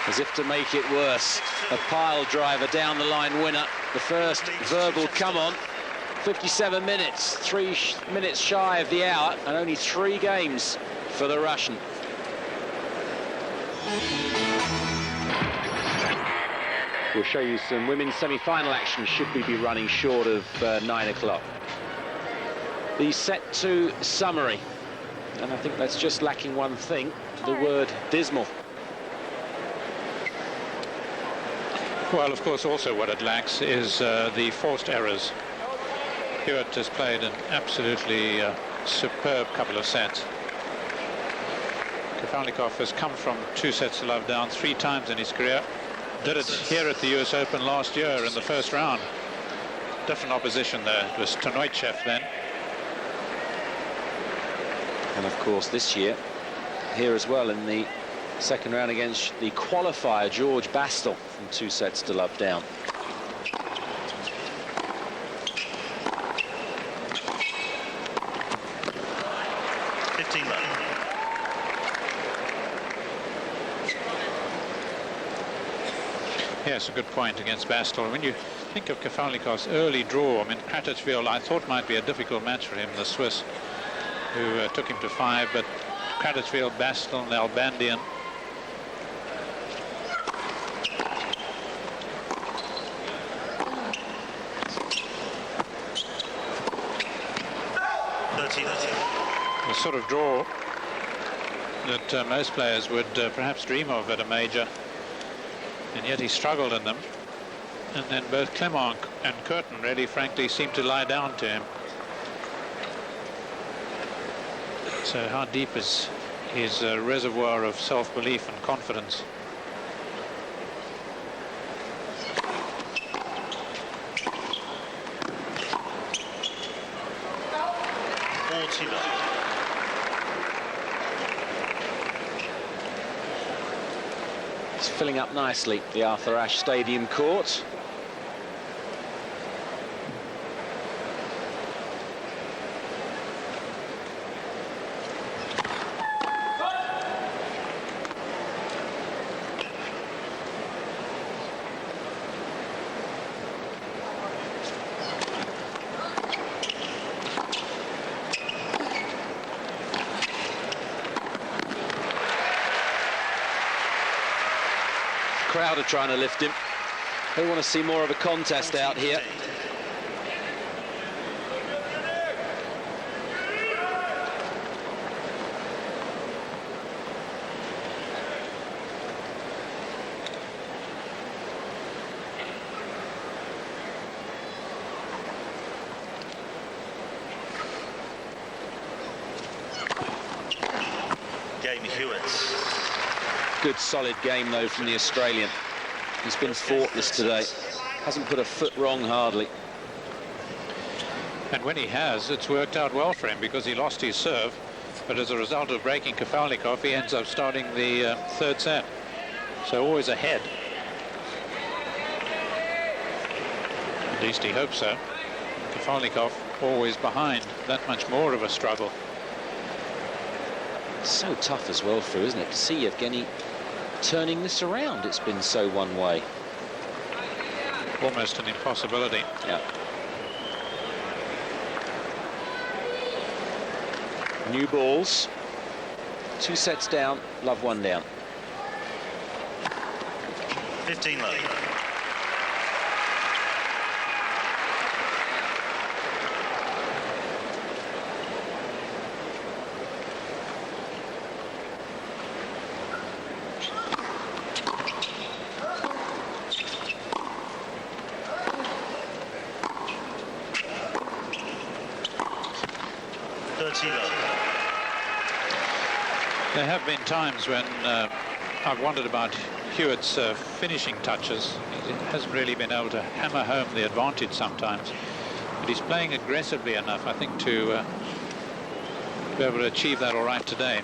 As if to make it worse, a pile driver down the line winner. The first verbal come on. 57 minutes, 3 minutes shy of the hour, and only 3 games for the Russian. We'll show you some women's semi-final action should we be running short of 9 o'clock. The set 2 summary, and I think that's just lacking one thing, the word dismal. Well, of course, also what it lacks is the forced errors. Hewitt has played an absolutely superb couple of sets. Kafelnikov has come from 2 sets to love down 3 times in his career. Did it here at the US Open last year in the first round. Different opposition there. It was Tanoichev then. And of course this year, here as well in the Second round against the qualifier, George Bastel, from 2 sets to love down. Yes, a good point against Bastel. When you think of Kafelnikov's early draw, I mean, Kratachville I thought might be a difficult match for him, the Swiss, who took him to 5, but Kratachville, Bastel, and Albandian. The sort of draw that most players would perhaps dream of at a major. And yet he struggled in them. And then both Clement and Curtin really, frankly, seemed to lie down to him. So how deep is his reservoir of self-belief and confidence? Filling up nicely, the Arthur Ashe Stadium court. Crowd are trying to lift him. They want to see more of a contest out here. Hewitt. Good solid game though from the Australian. He's been faultless today. Hasn't put a foot wrong hardly. And when he has, it's worked out well for him because he lost his serve, but as a result of breaking Kafelnikov, he ends up starting the third set. So always ahead. At least he hopes so. Kafelnikov always behind. That much more of a struggle. So tough as well through, isn't it, to see Evgeny turning this around. It's been so one way. Almost an impossibility. Yeah. New balls. 2 sets down, love 1 down. 15 love. There have been times when I've wondered about Hewitt's finishing touches. He hasn't really been able to hammer home the advantage sometimes, but he's playing aggressively enough, I think, to be able to achieve that all right today.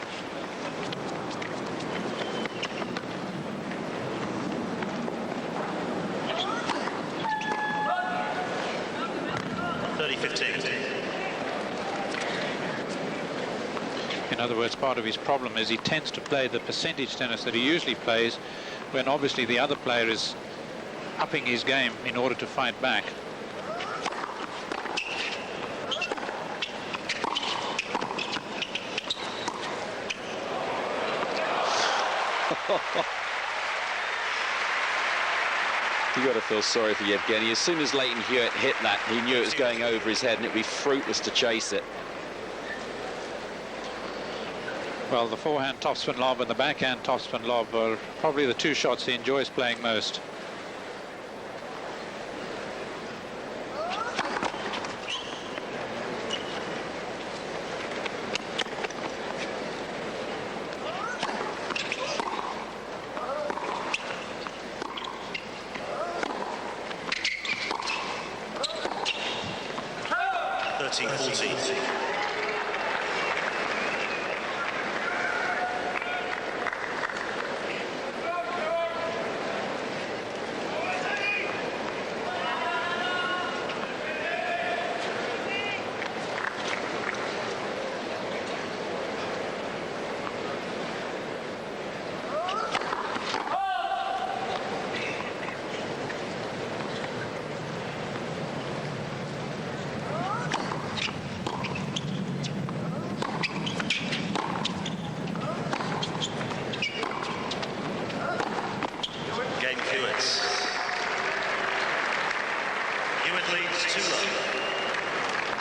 In other words, part of his problem is he tends to play the percentage tennis that he usually plays when obviously the other player is upping his game in order to fight back. You got to feel sorry for Evgeny. As soon as Leighton Hewitt hit that, he knew it was going over his head and it'd be fruitless to chase it. Well, the forehand topspin lob and the backhand topspin lob are probably the 2 shots he enjoys playing most.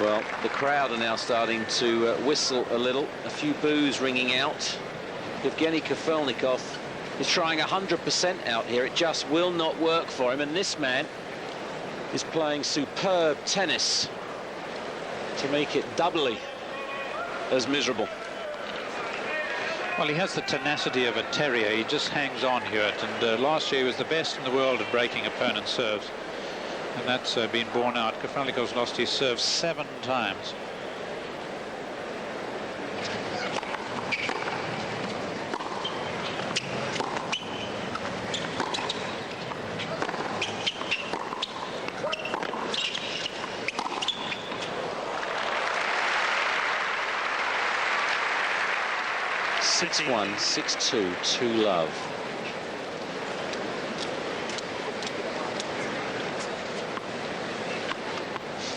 Well, the crowd are now starting to whistle a little. A few boos ringing out. Yevgeny Kafelnikov is trying 100% out here. It just will not work for him. And this man is playing superb tennis to make it doubly as miserable. Well, he has the tenacity of a terrier. He just hangs on, Hewitt. And last year he was the best in the world at breaking opponents' serves. And that's been borne out. Kafelnikov's lost his serve 7 times. Six 6-1, 6-2, 2-love.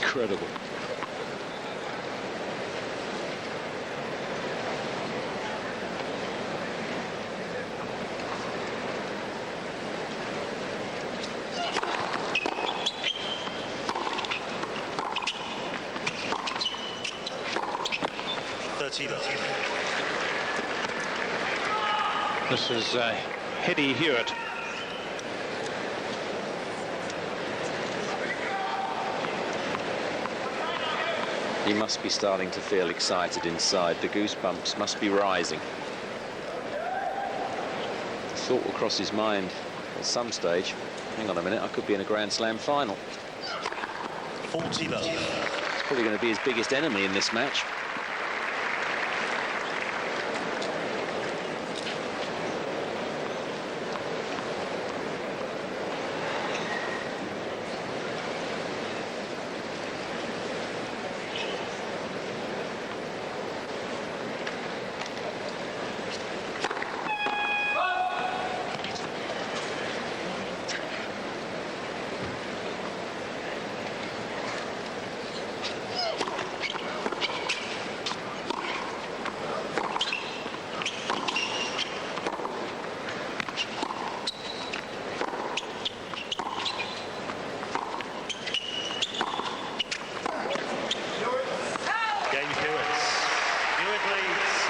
Incredible. This is Heady Hewitt. He must be starting to feel excited inside. The goosebumps must be rising. Thought will cross his mind at some stage. Hang on a minute, I could be in a Grand Slam final. 40 love. It's probably going to be his biggest enemy in this match.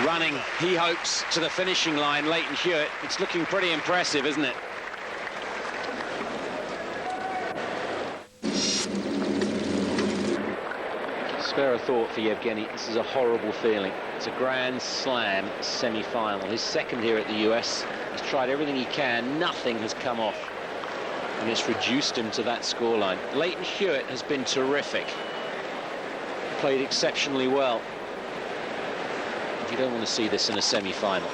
Running, he hopes, to the finishing line. Leighton Hewitt. It's looking pretty impressive, isn't it? Spare a thought for Yevgeny. This is a horrible feeling. It's a Grand Slam semi-final. His second here at the US. He's tried everything he can. Nothing has come off. And it's reduced him to that scoreline. Leighton Hewitt has been terrific. Played exceptionally well. You don't want to see this in a semi-final.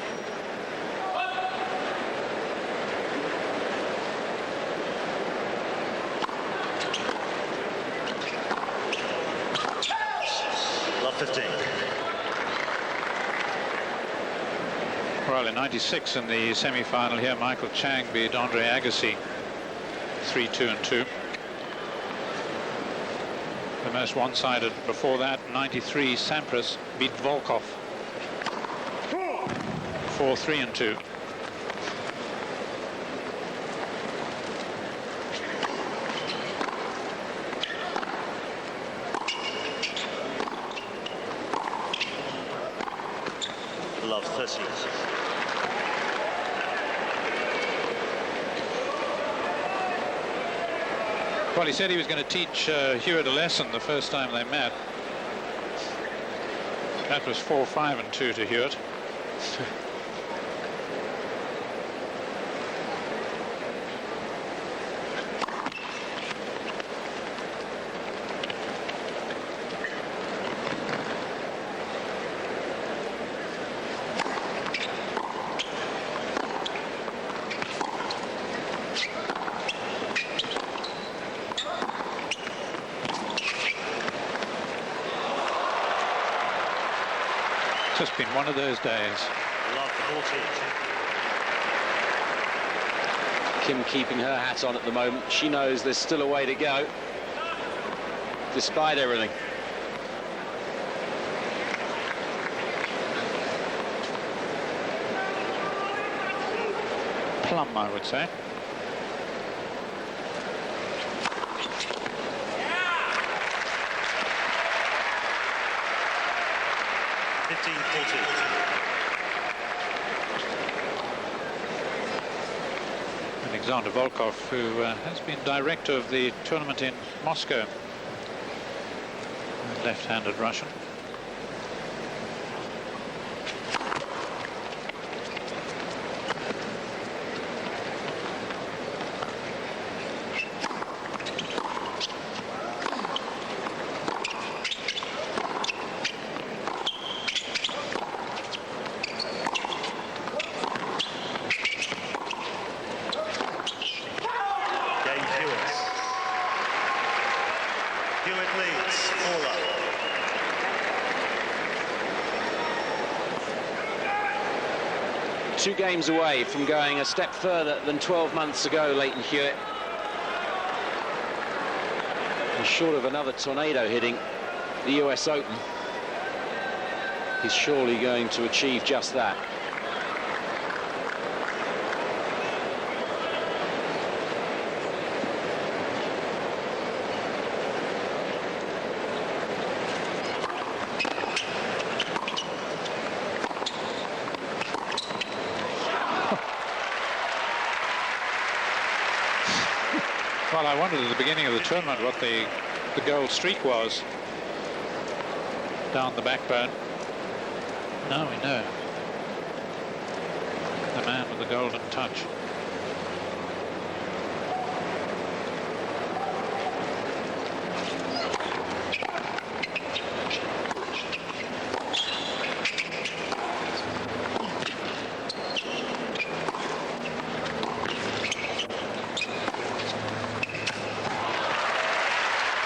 Love 15. Well, in '96 in the semi-final here, Michael Chang beat Andre Agassi 3-2-2. The most one-sided before that, '93, Sampras beat Volkov 4-3-2. Love 30. Well, he said he was going to teach Hewitt a lesson the first time they met. That was 4-5-2 to Hewitt. Just been one of those days. Love 14. Kim keeping her hat on at the moment. She knows there's still a way to go, despite everything. Plum, I would say. 15-14. Alexander Volkov, who has been director of the tournament in Moscow. Left-handed Russian. Hewitt leads 4-love. Two games away from going a step further than 12 months ago, Leighton Hewitt. And short of another tornado hitting the US Open, he's surely going to achieve just that. Well, I wondered at the beginning of the tournament what the gold streak was down the backbone. Now we know. The man with the golden touch.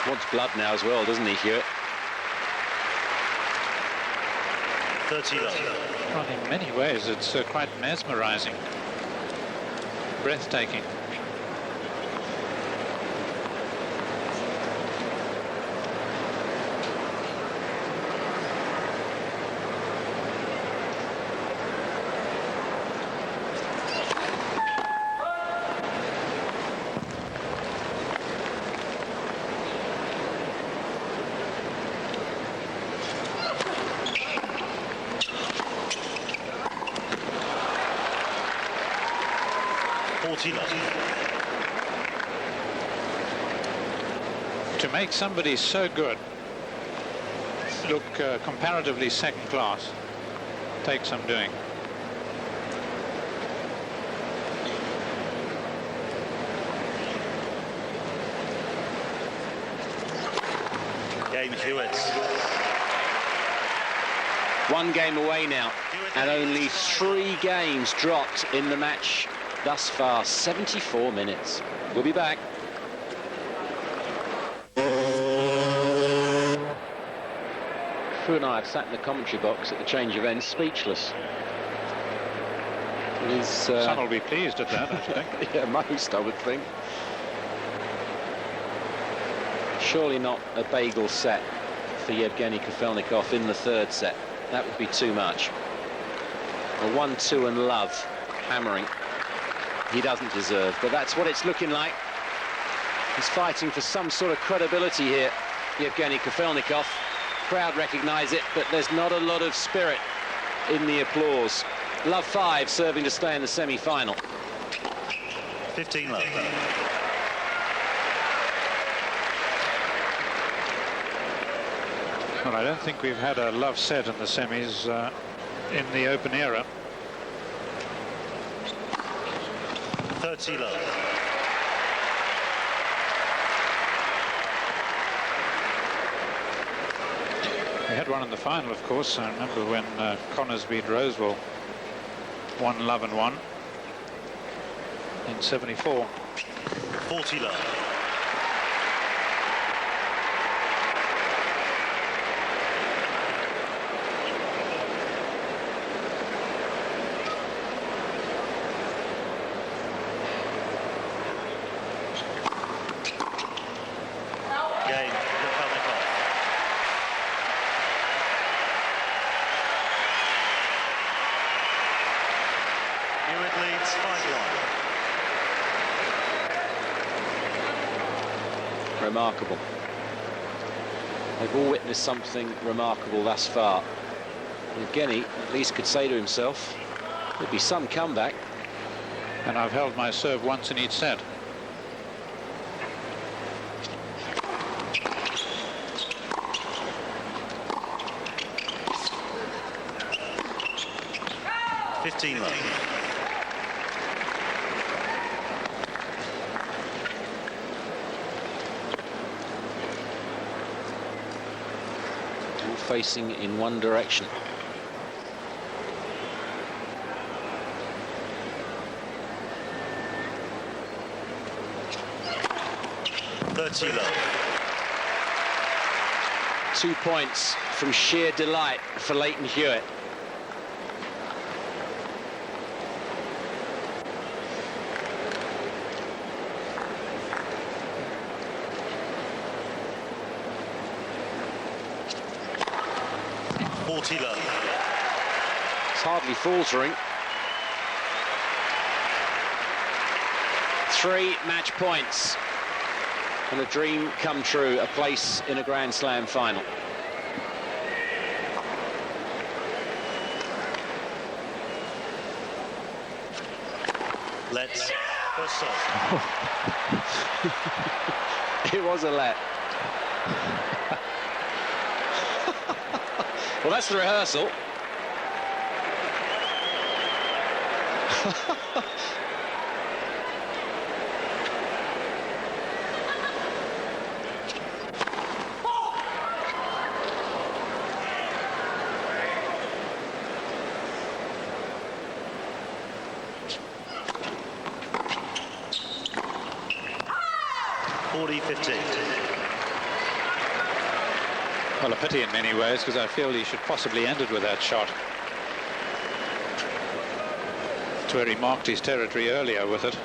Wants blood now as well, doesn't he, Hewitt? 30-love. Well, in many ways, it's quite mesmerizing, breathtaking. To make somebody so good look comparatively second class takes some doing. Game Hewitt. One game away now, and only 3 games dropped in the match thus far. 74 minutes. We'll be back. Fu and I have sat in the commentary box at the change of ends, speechless. It is, Some will be pleased at that, I think. yeah, most, I would think. Surely not a bagel set for Yevgeny Kafelnikov in the 3rd set. That would be too much. A 1-2 and love hammering he doesn't deserve, but that's what it's looking like. He's fighting for some sort of credibility here, Yevgeny Kafelnikov. Crowd recognise it, but there's not a lot of spirit in the applause. Love 5 serving to stay in the semi-final. 15-love. Well, I don't think we've had a love set in the semis in the Open era. 30-love. We had one in the final, of course. I remember when Connors beat Rosewell 1-1 in '74. 40-love. Hewitt leads 5-1. Remarkable. They've all witnessed something remarkable thus far. Evgeny at least could say to himself, there'll be some comeback. And I've held my serve once in each set. All facing in one direction. Love. 2 points from sheer delight for Leighton Hewitt. Love. It's hardly faltering. 3 match points. And a dream come true, a place in a Grand Slam final. Let's first serve. It was a let. Well, that's the rehearsal. Well, a pity in many ways, because I feel he should possibly end it with that shot. It's where he marked his territory earlier with it.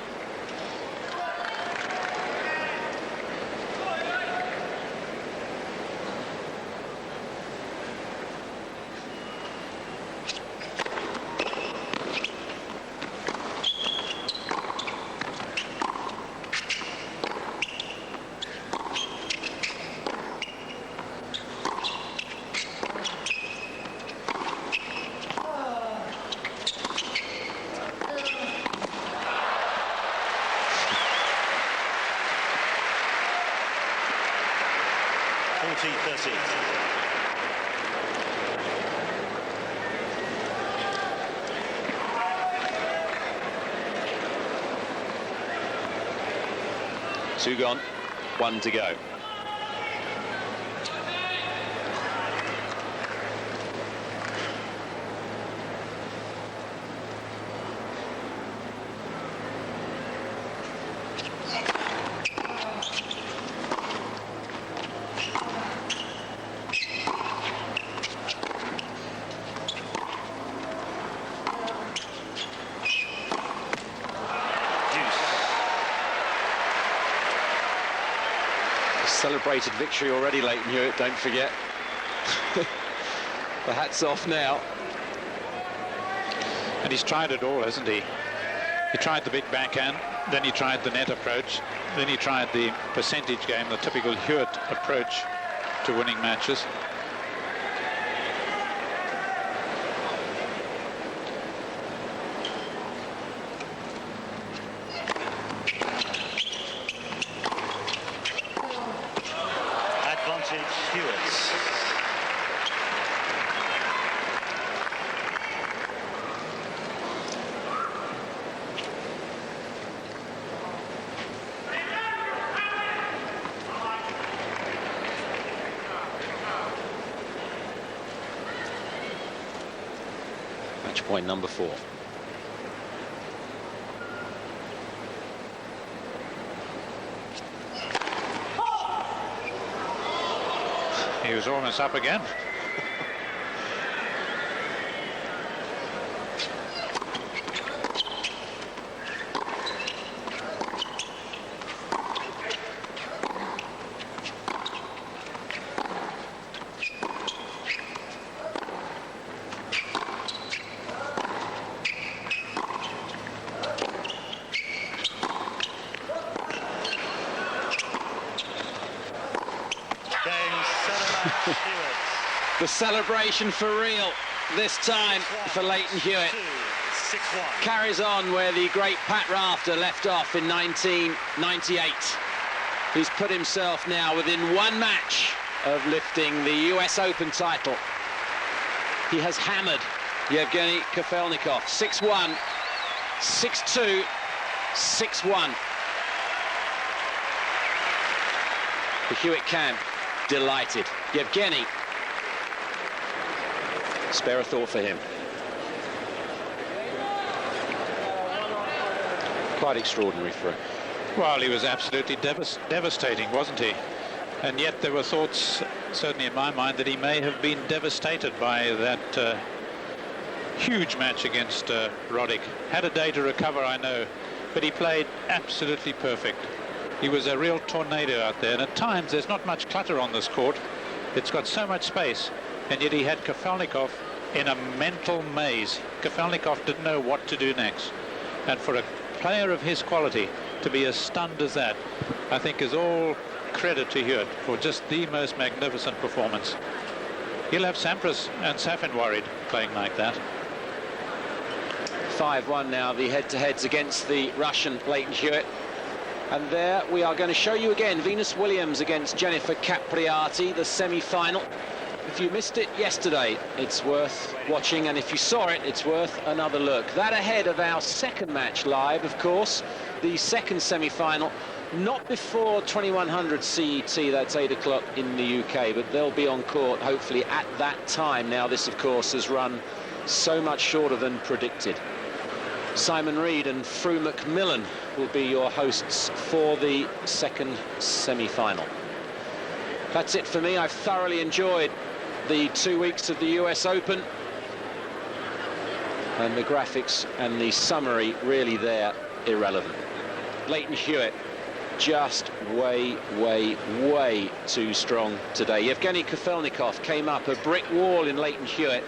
Two gone, 1 to go. Celebrated victory already, Leighton Hewitt, don't forget. The hat's off now. And he's tried it all, hasn't he? He tried the big backhand, then he tried the net approach, then he tried the percentage game, the typical Hewitt approach to winning matches. Match point number 4. He was almost up again. The celebration for real. this time for Leighton Hewitt. 6-1. Carries on where the great Pat Rafter left off in 1998. He's put himself now within one match of lifting the US Open title. He has hammered Yevgeny Kafelnikov. 6-1, 6-2, 6-1. The Hewitt camp delighted. Yevgeny, spare a thought for him. Quite extraordinary for him. Well, he was absolutely devastating, wasn't he? And yet there were thoughts, certainly in my mind, that he may have been devastated by that huge match against Roddick. Had a day to recover, I know, but he played absolutely perfect. He was a real tornado out there, and at times there's not much clutter on this court. It's got so much space, and yet he had Kafelnikov in a mental maze. Kafelnikov didn't know what to do next. And for a player of his quality to be as stunned as that, I think is all credit to Hewitt for just the most magnificent performance. He'll have Sampras and Safin worried playing like that. 5-1 now, the head-to-heads against the Russian Leighton Hewitt. And there we are going to show you again Venus Williams against Jennifer Capriati, the semi-final. If you missed it yesterday, it's worth watching, and if you saw it, it's worth another look. That ahead of our second match live, of course, the second semi-final, not before 2100 CET, that's 8 o'clock in the UK, but they'll be on court hopefully at that time. Now this, of course, has run so much shorter than predicted. Simon Reed and Fru Macmillan will be your hosts for the second semi-final. That's it for me. I've thoroughly enjoyed the 2 weeks of the US Open, and the graphics and the summary really there irrelevant. Leighton Hewitt just way too strong today. Yevgeny Kafelnikov came up a brick wall in Leighton Hewitt.